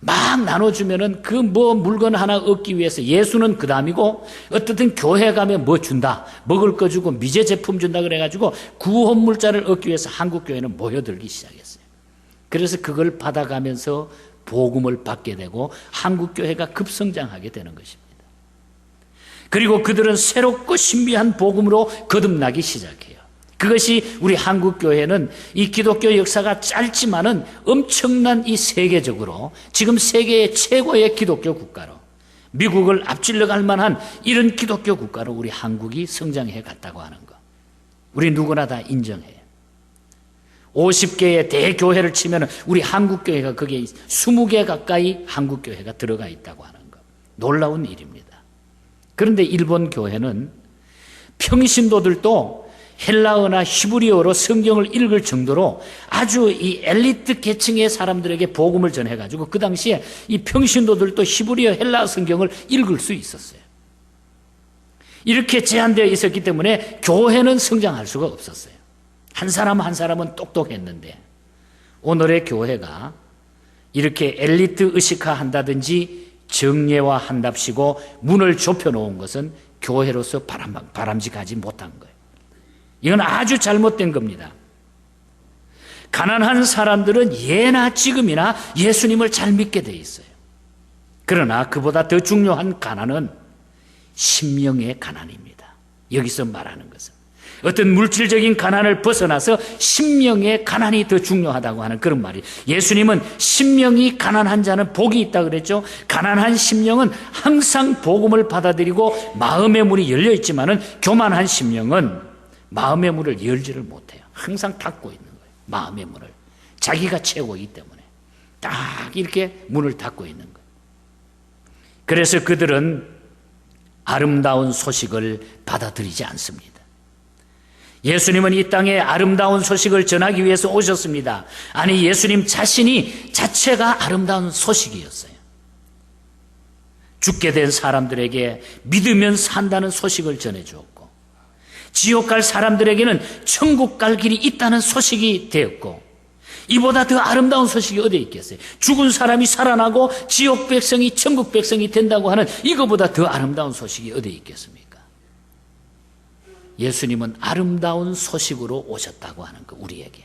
막 나눠주면은 그 물건 하나 얻기 위해서 예수는 그 다음이고, 어떻든 교회 가면 뭐 준다, 먹을 거 주고 미제 제품 준다 그래가지고 구원물자를 얻기 위해서 한국 교회는 모여들기 시작했어요. 그래서 그걸 받아가면서 복음을 받게 되고 한국 교회가 급성장하게 되는 것입니다. 그리고 그들은 새롭고 신비한 복음으로 거듭나기 시작해요. 그것이 우리 한국 교회는 이 기독교 역사가 짧지만은 엄청난 이 세계적으로 지금 세계의 최고의 기독교 국가로, 미국을 앞질러 갈 만한 이런 기독교 국가로 우리 한국이 성장해 갔다고 하는 것, 우리 누구나 다 인정해요. 50개의 대교회를 치면 우리 한국 교회가 거기에 20개 가까이 한국 교회가 들어가 있다고 하는 것, 놀라운 일입니다. 그런데 일본 교회는 평신도들도 헬라어나 히브리어로 성경을 읽을 정도로 아주 이 엘리트 계층의 사람들에게 복음을 전해가지고 그 당시에 이 평신도들도 히브리어 헬라어 성경을 읽을 수 있었어요. 이렇게 제한되어 있었기 때문에 교회는 성장할 수가 없었어요. 한 사람 한 사람은 똑똑했는데, 오늘의 교회가 이렇게 엘리트 의식화한다든지 정예화한답시고 문을 좁혀놓은 것은 교회로서 바람직하지 못한 거예요. 이건 아주 잘못된 겁니다. 가난한 사람들은 예나 지금이나 예수님을 잘 믿게 돼 있어요. 그러나 그보다 더 중요한 가난은 심령의 가난입니다. 여기서 말하는 것은 어떤 물질적인 가난을 벗어나서 심령의 가난이 더 중요하다고 하는 그런 말이에요. 예수님은 심령이 가난한 자는 복이 있다 그랬죠. 가난한 심령은 항상 복음을 받아들이고 마음의 문이 열려 있지만은 교만한 심령은 마음의 문을 열지를 못해요. 항상 닫고 있는 거예요. 마음의 문을. 자기가 최고이기 때문에 딱 이렇게 문을 닫고 있는 거예요. 그래서 그들은 아름다운 소식을 받아들이지 않습니다. 예수님은 이 땅에 아름다운 소식을 전하기 위해서 오셨습니다. 아니, 예수님 자체가 아름다운 소식이었어요. 죽게 된 사람들에게 믿으면 산다는 소식을 전해주었고, 지옥 갈 사람들에게는 천국 갈 길이 있다는 소식이 되었고, 이보다 더 아름다운 소식이 어디에 있겠어요? 죽은 사람이 살아나고 지옥 백성이 천국 백성이 된다고 하는 이거보다 더 아름다운 소식이 어디에 있겠습니까? 예수님은 아름다운 소식으로 오셨다고 하는 거, 우리에게.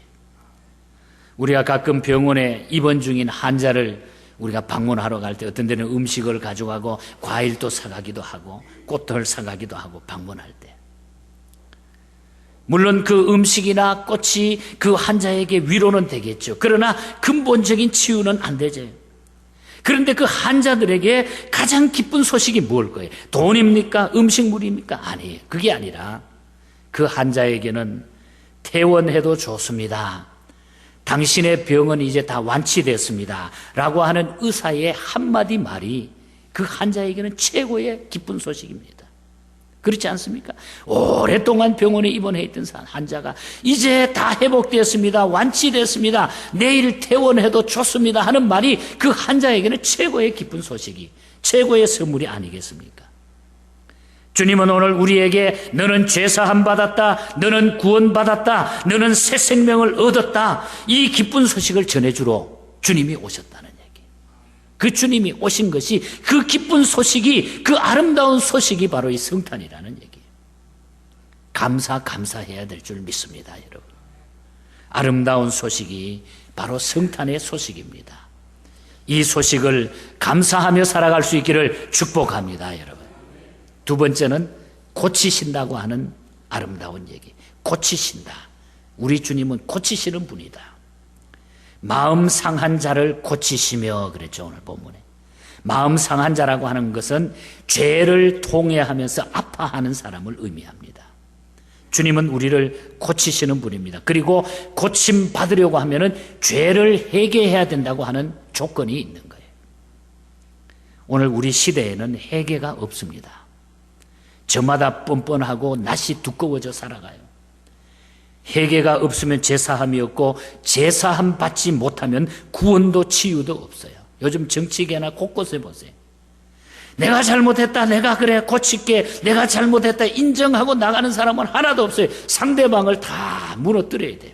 우리가 가끔 병원에 입원 중인 환자를 우리가 방문하러 갈 때 어떤 데는 음식을 가져가고 과일도 사가기도 하고 꽃을 사가기도 하고 방문할 때, 물론 그 음식이나 꽃이 그 환자에게 위로는 되겠죠. 그러나 근본적인 치유는 안 되죠. 그런데 그 환자들에게 가장 기쁜 소식이 뭘 거예요? 돈입니까? 음식물입니까? 아니에요. 그게 아니라 그 환자에게는 퇴원해도 좋습니다. 당신의 병은 이제 다 완치됐습니다. 라고 하는 의사의 한마디 말이 그 환자에게는 최고의 기쁜 소식입니다. 그렇지 않습니까? 오랫동안 병원에 입원해 있던 환자가 이제 다 회복됐습니다. 완치됐습니다. 내일 퇴원해도 좋습니다. 하는 말이 그 환자에게는 최고의 기쁜 소식이, 최고의 선물이 아니겠습니까? 주님은 오늘 우리에게 너는 죄사함 받았다, 너는 구원받았다, 너는 새 생명을 얻었다, 이 기쁜 소식을 전해주러 주님이 오셨다는 얘기. 그 주님이 오신 것이, 그 기쁜 소식이, 그 아름다운 소식이 바로 이 성탄이라는 얘기예요. 감사해야 될 줄 믿습니다, 여러분. 아름다운 소식이 바로 성탄의 소식입니다. 이 소식을 감사하며 살아갈 수 있기를 축복합니다, 여러분. 두 번째는 고치신다고 하는 아름다운 얘기. 고치신다. 우리 주님은 고치시는 분이다. 마음 상한 자를 고치시며 그랬죠, 오늘 본문에. 마음 상한 자라고 하는 것은 죄를 통회하면서 아파하는 사람을 의미합니다. 주님은 우리를 고치시는 분입니다. 그리고 고침 받으려고 하면은 죄를 회개해야 된다고 하는 조건이 있는 거예요. 오늘 우리 시대에는 회개가 없습니다. 저마다 뻔뻔하고 낯이 두꺼워져 살아가요. 회개가 없으면 제사함이 없고, 제사함 받지 못하면 구원도 치유도 없어요. 요즘 정치계나 곳곳에 보세요. 내가 잘못했다, 내가 그래 고칠게, 내가 잘못했다 인정하고 나가는 사람은 하나도 없어요. 상대방을 다 무너뜨려야 돼.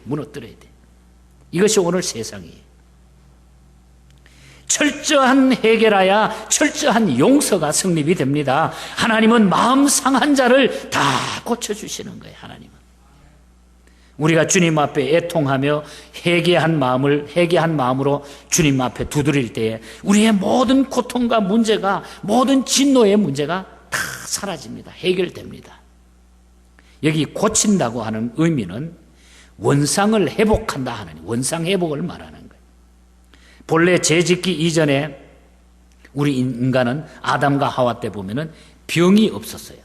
이것이 오늘 세상이에요. 철저한 회개라야 철저한 용서가 성립이 됩니다. 하나님은 마음 상한 자를 다 고쳐주시는 거예요. 하나님은 우리가 주님 앞에 애통하며 회개한 마음으로 주님 앞에 두드릴 때에 우리의 모든 고통과 문제가, 모든 진노의 문제가 다 사라집니다. 해결됩니다. 여기 고친다고 하는 의미는 원상을 회복한다 하는, 원상 회복을 말하는 거예요. 본래 죄 짓기 이전에 우리 인간은 아담과 하와 때 보면은 병이 없었어요.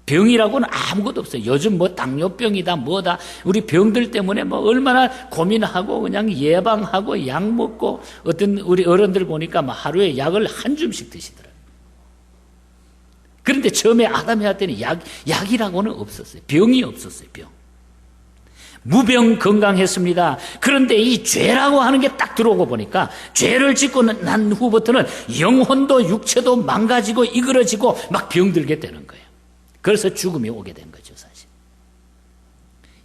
병이라고는 아무것도 없어요. 요즘 뭐 당뇨병이다 뭐다, 우리 병들 때문에 뭐 얼마나 고민하고 그냥 예방하고 약 먹고, 어떤 우리 어른들 보니까 막 하루에 약을 한 줌씩 드시더라고요. 그런데 처음에 아담 해야 때는 약이라고는 없었어요. 병이 없었어요. 병. 무병 건강했습니다. 그런데 이 죄라고 하는 게 딱 들어오고 보니까 죄를 짓고 난 후부터는 영혼도 육체도 망가지고 이그러지고 막 병들게 되는 거예요. 그래서 죽음이 오게 된 거죠, 사실.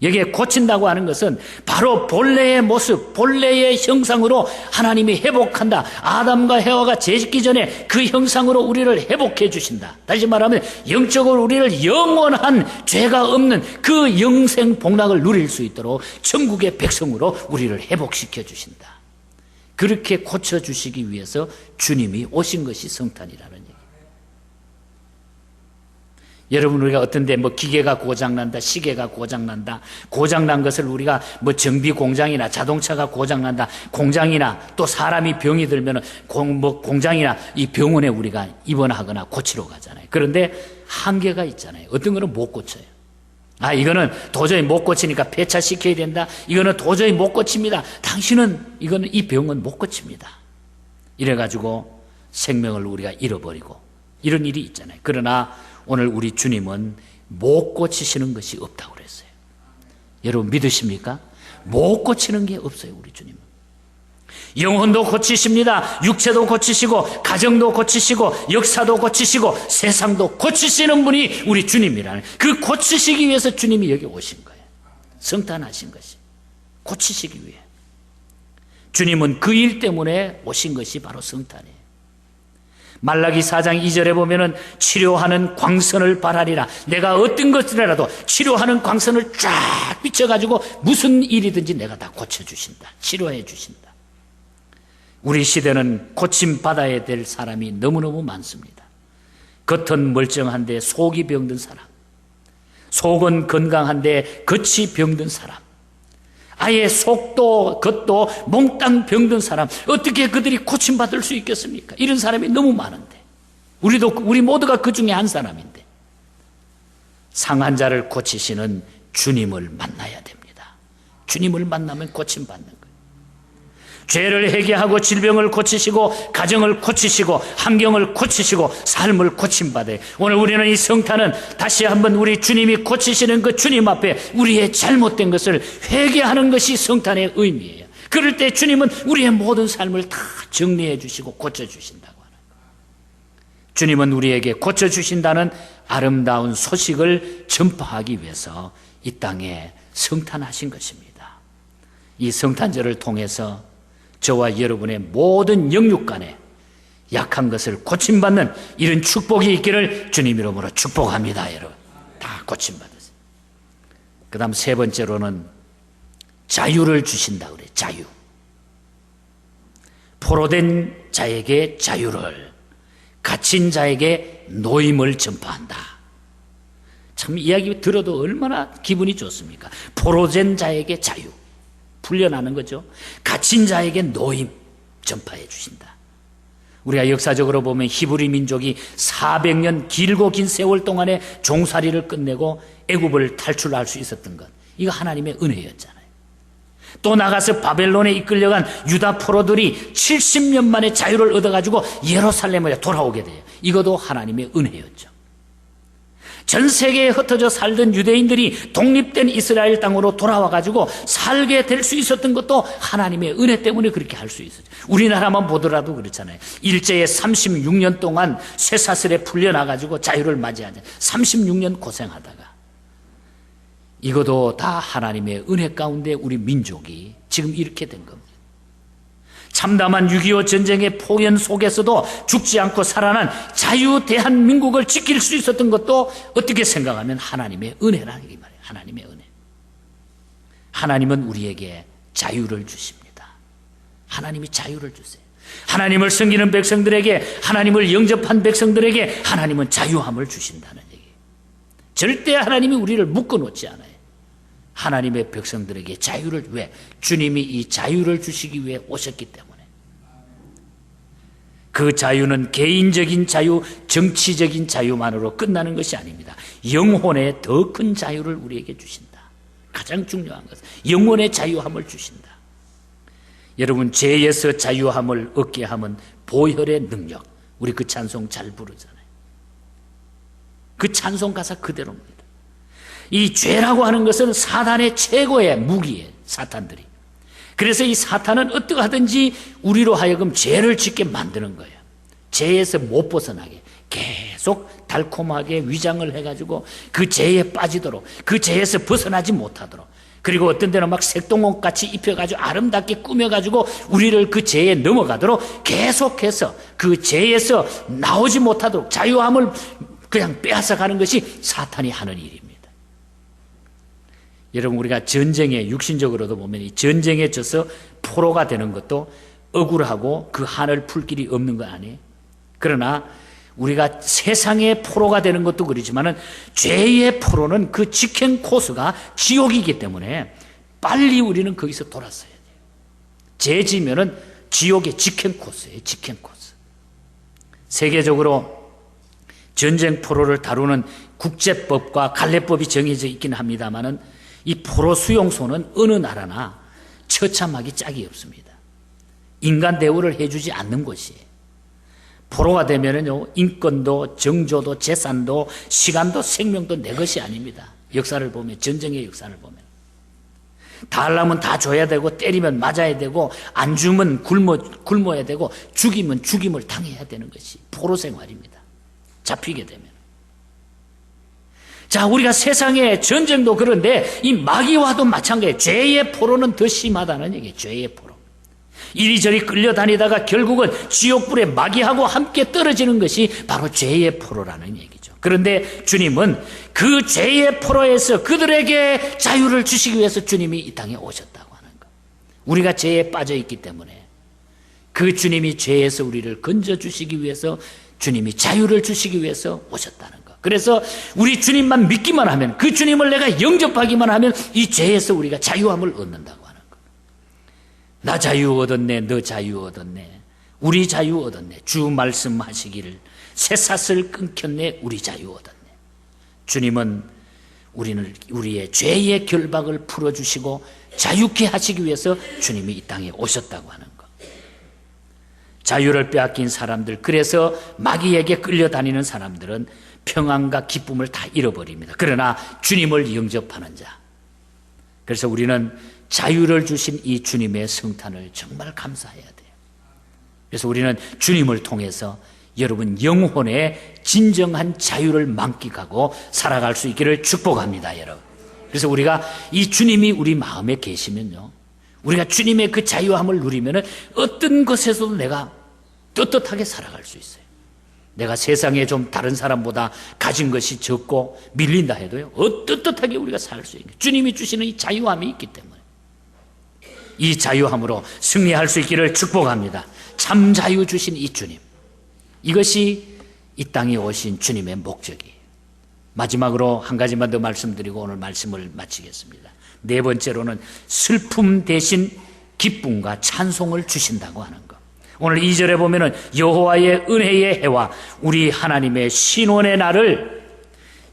여기에 고친다고 하는 것은 바로 본래의 모습, 본래의 형상으로 하나님이 회복한다. 아담과 해와가 죄 짓기 전에 그 형상으로 우리를 회복해 주신다. 다시 말하면 영적으로 우리를 영원한 죄가 없는 그 영생 복락을 누릴 수 있도록 천국의 백성으로 우리를 회복시켜 주신다. 그렇게 고쳐주시기 위해서 주님이 오신 것이 성탄이라는 얘기예요. 여러분, 우리가 어떤데 뭐 기계가 고장난다, 시계가 고장난다, 고장난 것을 우리가 뭐 정비 공장이나 자동차가 고장난다, 공장이나 또 사람이 병이 들면은 공장이나 이 병원에 우리가 입원하거나 고치러 가잖아요. 그런데 한계가 있잖아요. 어떤 거는 못 고쳐요. 이거는 도저히 못 고치니까 폐차시켜야 된다. 이거는 도저히 못 고칩니다. 당신은 이 병은 못 고칩니다. 이래가지고 생명을 우리가 잃어버리고 이런 일이 있잖아요. 그러나 오늘 우리 주님은 못 고치시는 것이 없다고 그랬어요. 여러분 믿으십니까? 못 고치는 게 없어요, 우리 주님은. 영혼도 고치십니다. 육체도 고치시고 가정도 고치시고 역사도 고치시고 세상도 고치시는 분이 우리 주님이라는, 그 고치시기 위해서 주님이 여기 오신 거예요. 성탄하신 것이 고치시기 위해. 주님은 그 일 때문에 오신 것이 바로 성탄이에요. 말라기 4장 2절에 보면은 치료하는 광선을 바라리라. 내가 어떤 것이라도 치료하는 광선을 쫙 비춰가지고 무슨 일이든지 내가 다 고쳐주신다, 치료해 주신다. 우리 시대는 고침받아야 될 사람이 너무너무 많습니다. 겉은 멀쩡한데 속이 병든 사람, 속은 건강한데 겉이 병든 사람, 아예 속도 겉도 몽땅 병든 사람, 어떻게 그들이 고침받을 수 있겠습니까? 이런 사람이 너무 많은데, 우리 모두가 그 중에 한 사람인데, 상한 자를 고치시는 주님을 만나야 됩니다. 주님을 만나면 고침받는 거예요. 죄를 회개하고 질병을 고치시고 가정을 고치시고 환경을 고치시고 삶을 고침받아요. 오늘 우리는 이 성탄은 다시 한번 우리 주님이 고치시는 그 주님 앞에 우리의 잘못된 것을 회개하는 것이 성탄의 의미예요. 그럴 때 주님은 우리의 모든 삶을 다 정리해 주시고 고쳐주신다고 하는 거예요. 주님은 우리에게 고쳐주신다는 아름다운 소식을 전파하기 위해서 이 땅에 성탄하신 것입니다. 이 성탄절을 통해서 저와 여러분의 모든 영육 간에 약한 것을 고침받는 이런 축복이 있기를 주님 이름으로 축복합니다. 여러분 다 고침받으세요. 그 다음 세 번째로는 자유를 주신다 그래요. 자유. 포로된 자에게 자유를, 갇힌 자에게 노임을 전파한다. 참 이야기 들어도 얼마나 기분이 좋습니까? 포로된 자에게 자유, 풀려나는 거죠. 갇힌 자에게 노임 전파해 주신다. 우리가 역사적으로 보면 히브리 민족이 400년 길고 긴 세월 동안의 종살이를 끝내고 애굽을 탈출할 수 있었던 것, 이거 하나님의 은혜였잖아요. 또 나가서 바벨론에 이끌려간 유다 포로들이 70년 만에 자유를 얻어가지고 예루살렘에 돌아오게 돼요. 이것도 하나님의 은혜였죠. 전 세계에 흩어져 살던 유대인들이 독립된 이스라엘 땅으로 돌아와가지고 살게 될 수 있었던 것도 하나님의 은혜 때문에 그렇게 할 수 있었죠. 우리나라만 보더라도 그렇잖아요. 일제에 36년 동안 쇠사슬에 풀려나가지고 자유를 맞이하자 36년 고생하다가, 이것도 다 하나님의 은혜 가운데 우리 민족이 지금 이렇게 된 겁니다. 참담한 6.25 전쟁의 폭연 속에서도 죽지 않고 살아난 자유 대한민국을 지킬 수 있었던 것도 어떻게 생각하면 하나님의 은혜라는 게 말이에요. 하나님의 은혜. 하나님은 우리에게 자유를 주십니다. 하나님이 자유를 주세요. 하나님을 섬기는 백성들에게, 하나님을 영접한 백성들에게 하나님은 자유함을 주신다는 얘기예요. 절대 하나님이 우리를 묶어놓지 않아요. 하나님의 백성들에게 자유를, 왜? 주님이 이 자유를 주시기 위해 오셨기 때문에. 그 자유는 개인적인 자유, 정치적인 자유만으로 끝나는 것이 아닙니다. 영혼의 더 큰 자유를 우리에게 주신다. 가장 중요한 것은 영혼의 자유함을 주신다. 여러분, 죄에서 자유함을 얻게 하면 보혈의 능력, 우리 그 찬송 잘 부르잖아요. 그 찬송 가사 그대로입니다. 이 죄라고 하는 것은 사탄의 최고의 무기예요. 사탄들이. 그래서 이 사탄은 어떻게 하든지 우리로 하여금 죄를 짓게 만드는 거예요. 죄에서 못 벗어나게 계속 달콤하게 위장을 해가지고 그 죄에 빠지도록, 그 죄에서 벗어나지 못하도록, 그리고 어떤 데는 막 색동옷같이 입혀가지고 아름답게 꾸며가지고 우리를 그 죄에 넘어가도록 계속해서 그 죄에서 나오지 못하도록 자유함을 그냥 빼앗아가는 것이 사탄이 하는 일입니다. 여러분, 우리가 전쟁에, 육신적으로도 보면 이 전쟁에 져서 포로가 되는 것도 억울하고 그 한을 풀 길이 없는 거 아니에요? 그러나 우리가 세상의 포로가 되는 것도 그렇지만은 죄의 포로는 그 직행 코스가 지옥이기 때문에 빨리 우리는 거기서 돌았어야 돼요. 죄 지면은 지옥의 직행 코스예요. 직행 코스. 세계적으로 전쟁 포로를 다루는 국제법과 관례법이 정해져 있긴 합니다만은 이 포로 수용소는 어느 나라나 처참하기 짝이 없습니다. 인간 대우를 해주지 않는 곳이에요. 포로가 되면은요, 인권도 정조도 재산도 시간도 생명도 내 것이 아닙니다. 역사를 보면, 전쟁의 역사를 보면 다 하려면 다 줘야 되고, 때리면 맞아야 되고, 안 주면 굶어야 되고, 죽이면 죽임을 당해야 되는 것이 포로 생활입니다. 잡히게 되면. 자, 우리가 세상의 전쟁도 그런데 이 마귀와도 마찬가지예요. 죄의 포로는 더 심하다는 얘기예요. 죄의 포로. 이리저리 끌려다니다가 결국은 지옥불에 마귀하고 함께 떨어지는 것이 바로 죄의 포로라는 얘기죠. 그런데 주님은 그 죄의 포로에서 그들에게 자유를 주시기 위해서 주님이 이 땅에 오셨다고 하는 것. 우리가 죄에 빠져 있기 때문에 그 주님이 죄에서 우리를 건져주시기 위해서, 주님이 자유를 주시기 위해서 오셨다는 것. 그래서 우리 주님만 믿기만 하면, 그 주님을 내가 영접하기만 하면 이 죄에서 우리가 자유함을 얻는다고 하는 것. 나 자유 얻었네, 너 자유 얻었네, 우리 자유 얻었네. 주 말씀하시기를 쇠사슬 끊겼네, 우리 자유 얻었네. 주님은 우리의 죄의 결박을 풀어주시고 자유케 하시기 위해서 주님이 이 땅에 오셨다고 하는 것. 자유를 빼앗긴 사람들, 그래서 마귀에게 끌려다니는 사람들은 평안과 기쁨을 다 잃어버립니다. 그러나 주님을 영접하는 자, 그래서 우리는 자유를 주신 이 주님의 성탄을 정말 감사해야 돼요. 그래서 우리는 주님을 통해서 여러분 영혼의 진정한 자유를 만끽하고 살아갈 수 있기를 축복합니다, 여러분. 그래서 우리가 이 주님이 우리 마음에 계시면요, 우리가 주님의 그 자유함을 누리면 어떤 것에서도 내가 떳떳하게 살아갈 수 있어요. 내가 세상에 좀 다른 사람보다 가진 것이 적고 밀린다 해도요, 떳떳하게 우리가 살 수 있는, 주님이 주시는 이 자유함이 있기 때문에 이 자유함으로 승리할 수 있기를 축복합니다. 참 자유 주신 이 주님, 이것이 이 땅에 오신 주님의 목적이에요. 마지막으로 한 가지만 더 말씀드리고 오늘 말씀을 마치겠습니다. 네 번째로는 슬픔 대신 기쁨과 찬송을 주신다고 하는 것. 오늘 2절에 보면은 여호와의 은혜의 해와 우리 하나님의 신원의 날을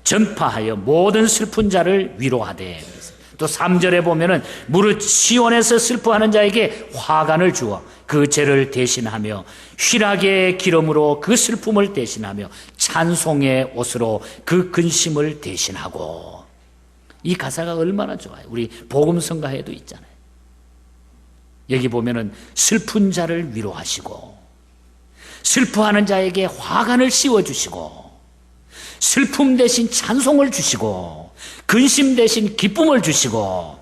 전파하여 모든 슬픈 자를 위로하되, 또 3절에 보면은 무릇 시온에서 슬퍼하는 자에게 화관을 주어 그 죄를 대신하며 희락의 기름으로 그 슬픔을 대신하며 찬송의 옷으로 그 근심을 대신하고. 이 가사가 얼마나 좋아요. 우리 복음성가에도 있잖아요. 여기 보면은 슬픈 자를 위로하시고, 슬퍼하는 자에게 화관을 씌워주시고, 슬픔 대신 찬송을 주시고, 근심 대신 기쁨을 주시고.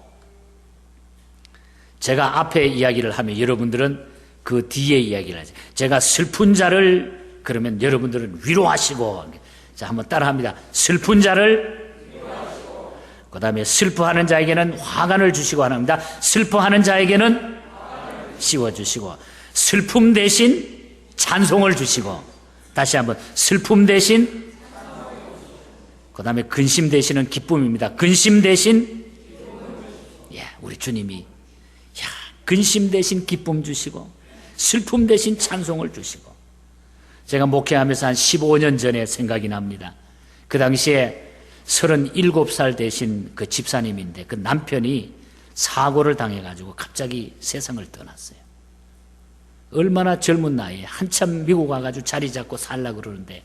제가 앞에 이야기를 하면 여러분들은 그 뒤에 이야기를 하죠. 제가 슬픈 자를 그러면 여러분들은 위로하시고. 자, 한번 따라합니다. 슬픈 자를 위로하시고, 그 다음에 슬퍼하는 자에게는 화관을 주시고 합니다. 슬퍼하는 자에게는 씌워주시고, 슬픔 대신 찬송을 주시고, 다시 한번 슬픔 대신, 그 다음에 근심 대신은 기쁨입니다. 근심 대신, 우리 주님이 근심 대신 기쁨 주시고, 슬픔 대신 찬송을 주시고. 제가 목회하면서 한 15년 전에 생각이 납니다. 그 당시에 37살 되신 그 집사님인데 그 남편이 사고를 당해가지고 갑자기 세상을 떠났어요. 얼마나 젊은 나이에 한참 미국 와가지고 자리 잡고 살려고 그러는데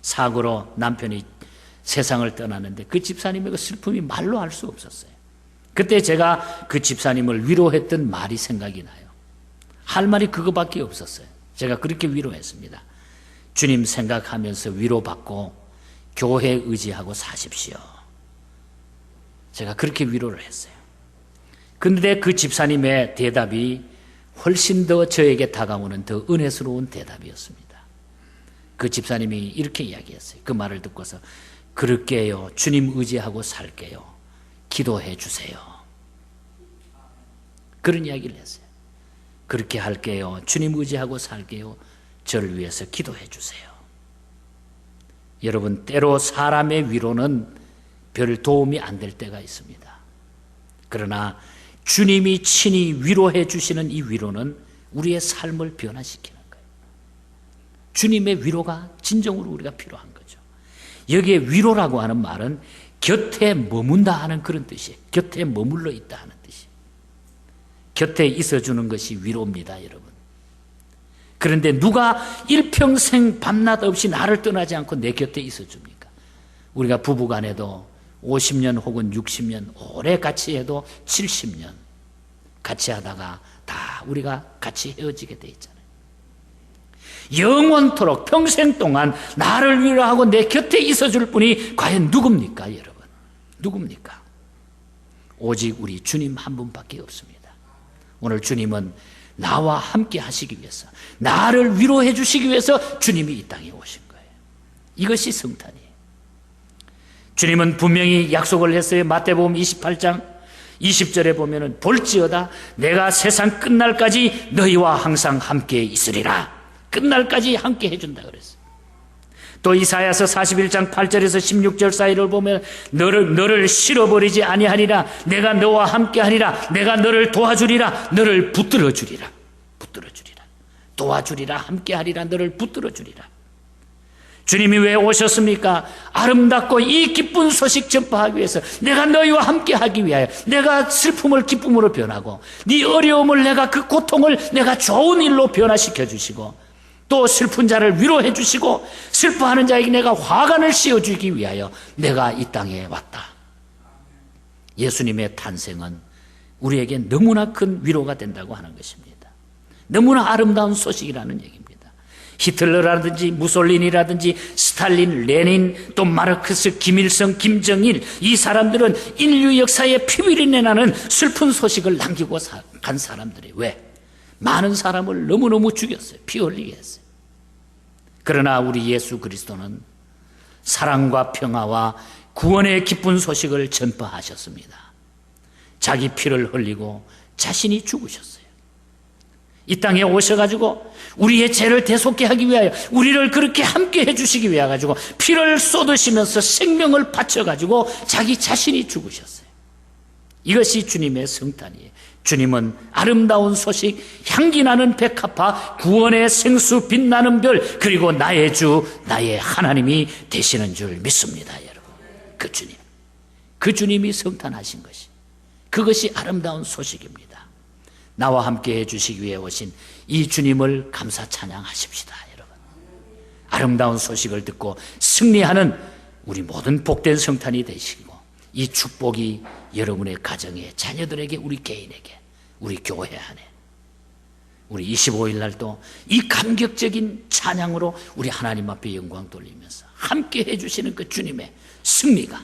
사고로 남편이 세상을 떠났는데 그 집사님의 그 슬픔이 말로 할 수 없었어요. 그때 제가 그 집사님을 위로했던 말이 생각이 나요. 할 말이 그거밖에 없었어요. 제가 그렇게 위로했습니다. 주님 생각하면서 위로받고 교회 의지하고 사십시오. 제가 그렇게 위로를 했어요. 그런데 그 집사님의 대답이 훨씬 더 저에게 다가오는 더 은혜스러운 대답이었습니다. 그 집사님이 이렇게 이야기했어요. 그 말을 듣고서 그럴게요. 주님 의지하고 살게요. 기도해 주세요. 그런 이야기를 했어요. 그렇게 할게요. 주님 의지하고 살게요. 저를 위해서 기도해 주세요. 여러분, 때로 사람의 위로는 별 도움이 안 될 때가 있습니다. 그러나 주님이 친히 위로해 주시는 이 위로는 우리의 삶을 변화시키는 거예요. 주님의 위로가 진정으로 우리가 필요한 거죠. 여기에 위로라고 하는 말은 곁에 머문다 하는 그런 뜻이에요. 곁에 머물러 있다 하는 뜻이에요. 곁에 있어주는 것이 위로입니다, 여러분. 그런데 누가 일평생 밤낮 없이 나를 떠나지 않고 내 곁에 있어줍니까? 우리가 부부간에도 50년 혹은 60년, 오래 같이 해도 70년. 같이 하다가 다 우리가 같이 헤어지게 돼 있잖아요. 영원토록 평생 동안 나를 위로하고 내 곁에 있어줄 분이 과연 누굽니까, 여러분? 누굽니까? 오직 우리 주님 한 분밖에 없습니다. 오늘 주님은 나와 함께 하시기 위해서, 나를 위로해 주시기 위해서 주님이 이 땅에 오신 거예요. 이것이 성탄이에요. 주님은 분명히 약속을 했어요. 마태복음 28장 20절에 보면은 볼지어다 내가 세상 끝날까지 너희와 항상 함께 있으리라. 끝날까지 함께 해준다 그랬어요. 또 이사야서 41장 8절에서 16절 사이를 보면 너를 실어버리지 아니하리라. 내가 너와 함께하리라. 내가 너를 도와주리라. 너를 붙들어주리라. 도와주리라. 함께하리라. 너를 붙들어주리라. 주님이 왜 오셨습니까? 아름답고 이 기쁜 소식 전파하기 위해서, 내가 너희와 함께하기 위하여, 내가 슬픔을 기쁨으로 변하고 네 어려움을 내가, 그 고통을 내가 좋은 일로 변화시켜 주시고, 또 슬픈 자를 위로해 주시고 슬퍼하는 자에게 내가 화관을 씌워주기 위하여 내가 이 땅에 왔다. 예수님의 탄생은 우리에게 너무나 큰 위로가 된다고 하는 것입니다. 너무나 아름다운 소식이라는 얘기입니다. 히틀러라든지 무솔리니라든지 스탈린, 레닌, 또 마르크스, 김일성, 김정일, 이 사람들은 인류 역사에 피비린내 나는 슬픈 소식을 남기고 간 사람들이, 왜? 많은 사람을 너무너무 죽였어요. 피 흘리게 했어요. 그러나 우리 예수 그리스도는 사랑과 평화와 구원의 기쁜 소식을 전파하셨습니다. 자기 피를 흘리고 자신이 죽으셨어요. 이 땅에 오셔가지고 우리의 죄를 대속케 하기 위하여, 우리를 그렇게 함께 해주시기 위해 가지고 피를 쏟으시면서 생명을 바쳐가지고 자기 자신이 죽으셨어요. 이것이 주님의 성탄이에요. 주님은 아름다운 소식, 향기나는 백합화, 구원의 생수, 빛나는 별, 그리고 나의 주, 나의 하나님이 되시는 줄 믿습니다, 여러분. 그 주님이 성탄하신 것이, 그것이 아름다운 소식입니다. 나와 함께 해주시기 위해 오신 이 주님을 감사 찬양하십시다, 여러분. 아름다운 소식을 듣고 승리하는 우리 모든 복된 성탄이 되시고, 이 축복이 여러분의 가정에, 자녀들에게, 우리 개인에게, 우리 교회 안에, 우리 25일 날도 이 감격적인 찬양으로 우리 하나님 앞에 영광 돌리면서 함께 해주시는 그 주님의 승리가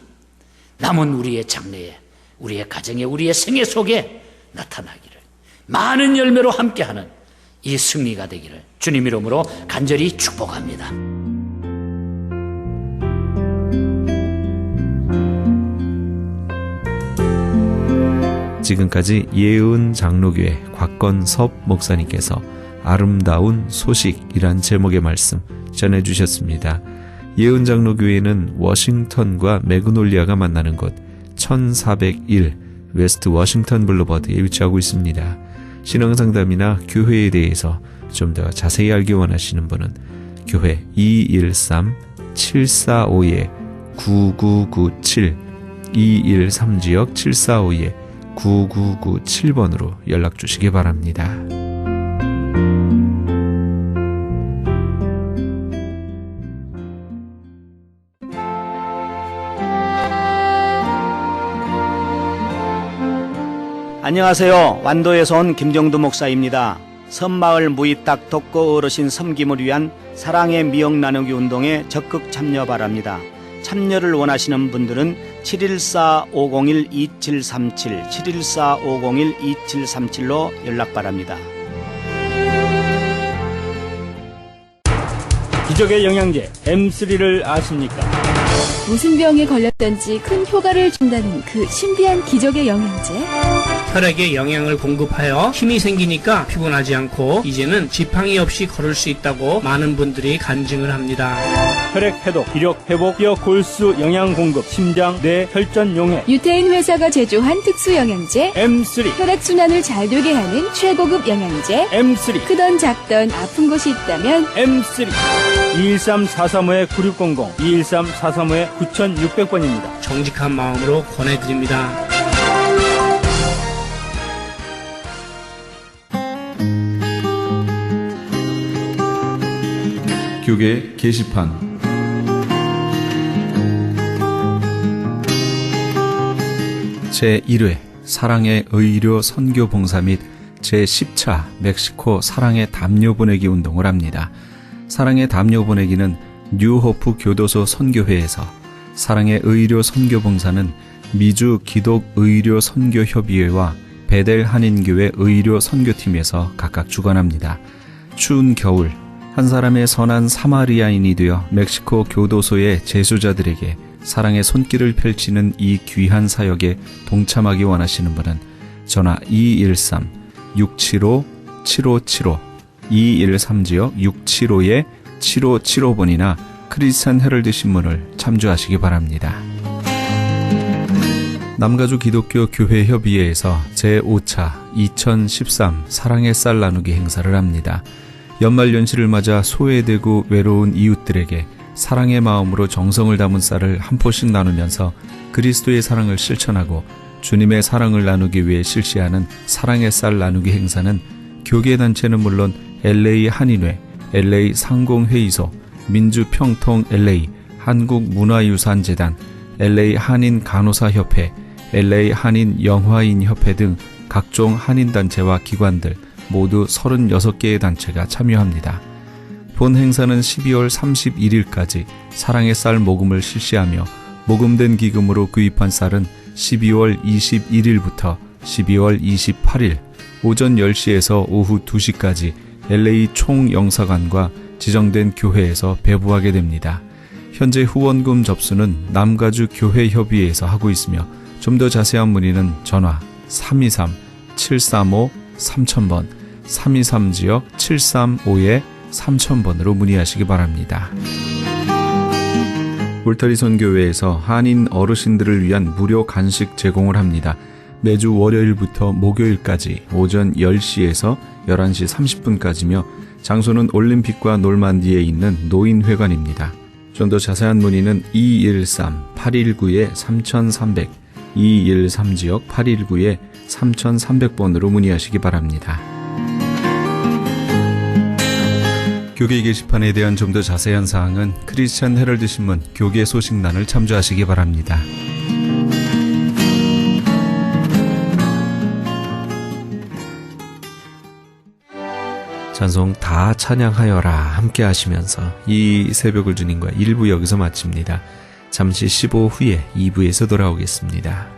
남은 우리의 장래에, 우리의 가정에, 우리의 생애 속에 나타나기를, 많은 열매로 함께하는 이 승리가 되기를 주님 이름으로 간절히 축복합니다. 지금까지 예은 장로교회 곽건섭 목사님께서 아름다운 소식이란 제목의 말씀 전해주셨습니다. 예은 장로교회는 워싱턴과 매그놀리아가 만나는 곳 1401 웨스트 워싱턴 블루버드에 위치하고 있습니다. 신앙상담이나 교회에 대해서 좀 더 자세히 알기 원하시는 분은 교회 213-745-9997 213지역 745-9997번으로 연락 주시기 바랍니다. 안녕하세요. 완도에서 온 김정두 목사입니다. 섬마을 무이딱 독거 어르신 섬김을 위한 사랑의 미역 나누기 운동에 적극 참여 바랍니다. 참여를 원하시는 분들은 714-501-2737 714-501-2737로 연락 바랍니다. 기적의 영양제 M3를 아십니까? 무슨 병에 걸렸던지 큰 효과를 준다는 그 신비한 기적의 영양제. 혈액에 영양을 공급하여 힘이 생기니까 피곤하지 않고 이제는 지팡이 없이 걸을 수 있다고 많은 분들이 간증을 합니다. 혈액 해독, 기력 회복, 뼈 골수 영양 공급, 심장, 뇌, 혈전 용해. 유태인 회사가 제조한 특수 영양제. M3. 혈액 순환을 잘 되게 하는 최고급 영양제. M3. 크던 작던 아픈 곳이 있다면 M3. 213-435-9600, 213-435-9600번입니다. 정직한 마음으로 권해드립니다. 교계 게시판 제1회 사랑의 의료 선교 봉사 및 제10차 멕시코 사랑의 담요 보내기 운동을 합니다. 사랑의 담요 보내기는 뉴호프 교도소 선교회에서, 사랑의 의료 선교 봉사는 미주 기독 의료 선교 협의회와 베델 한인교회 의료 선교팀에서 각각 주관합니다. 추운 겨울 한 사람의 선한 사마리아인이 되어 멕시코 교도소의 재소자들에게 사랑의 손길을 펼치는 이 귀한 사역에 동참하기 원하시는 분은 전화 213-675-7575 213-675-7575번이나 크리스찬 헤럴드 신문을 참조하시기 바랍니다. 남가주 기독교 교회 협의회에서 제5차 2013 사랑의 쌀 나누기 행사를 합니다. 연말연시를 맞아 소외되고 외로운 이웃들에게 사랑의 마음으로 정성을 담은 쌀을 한 포씩 나누면서 그리스도의 사랑을 실천하고 주님의 사랑을 나누기 위해 실시하는 사랑의 쌀 나누기 행사는 교계단체는 물론 LA 한인회, LA 상공회의소, 민주평통 LA, 한국문화유산재단, LA 한인간호사협회, LA 한인영화인협회 등 각종 한인단체와 기관들 모두 36개의 단체가 참여합니다. 본 행사는 12월 31일까지 사랑의 쌀 모금을 실시하며 모금된 기금으로 구입한 쌀은 12월 21일부터 12월 28일 오전 10시에서 오후 2시까지 LA 총영사관과 지정된 교회에서 배부하게 됩니다. 현재 후원금 접수는 남가주 교회협의회에서 하고 있으며 좀 더 자세한 문의는 전화 323-735-3000번 323-735-3000번으로 문의하시기 바랍니다. 울타리 선교회에서 한인 어르신들을 위한 무료 간식 제공을 합니다. 매주 월요일부터 목요일까지 오전 10시에서 11시 30분까지며 장소는 올림픽과 놀만디에 있는 노인회관입니다. 좀 더 자세한 문의는 213-819-3300 213-819-3300번으로 문의하시기 바랍니다. 교계 게시판에 대한 좀 더 자세한 사항은 크리스찬 헤럴드 신문 교계 소식란을 참조하시기 바랍니다. 찬송 다 찬양하여라 함께 하시면서 이 새벽을 주님과 1부 여기서 마칩니다. 잠시 15 후에 2부에서 돌아오겠습니다.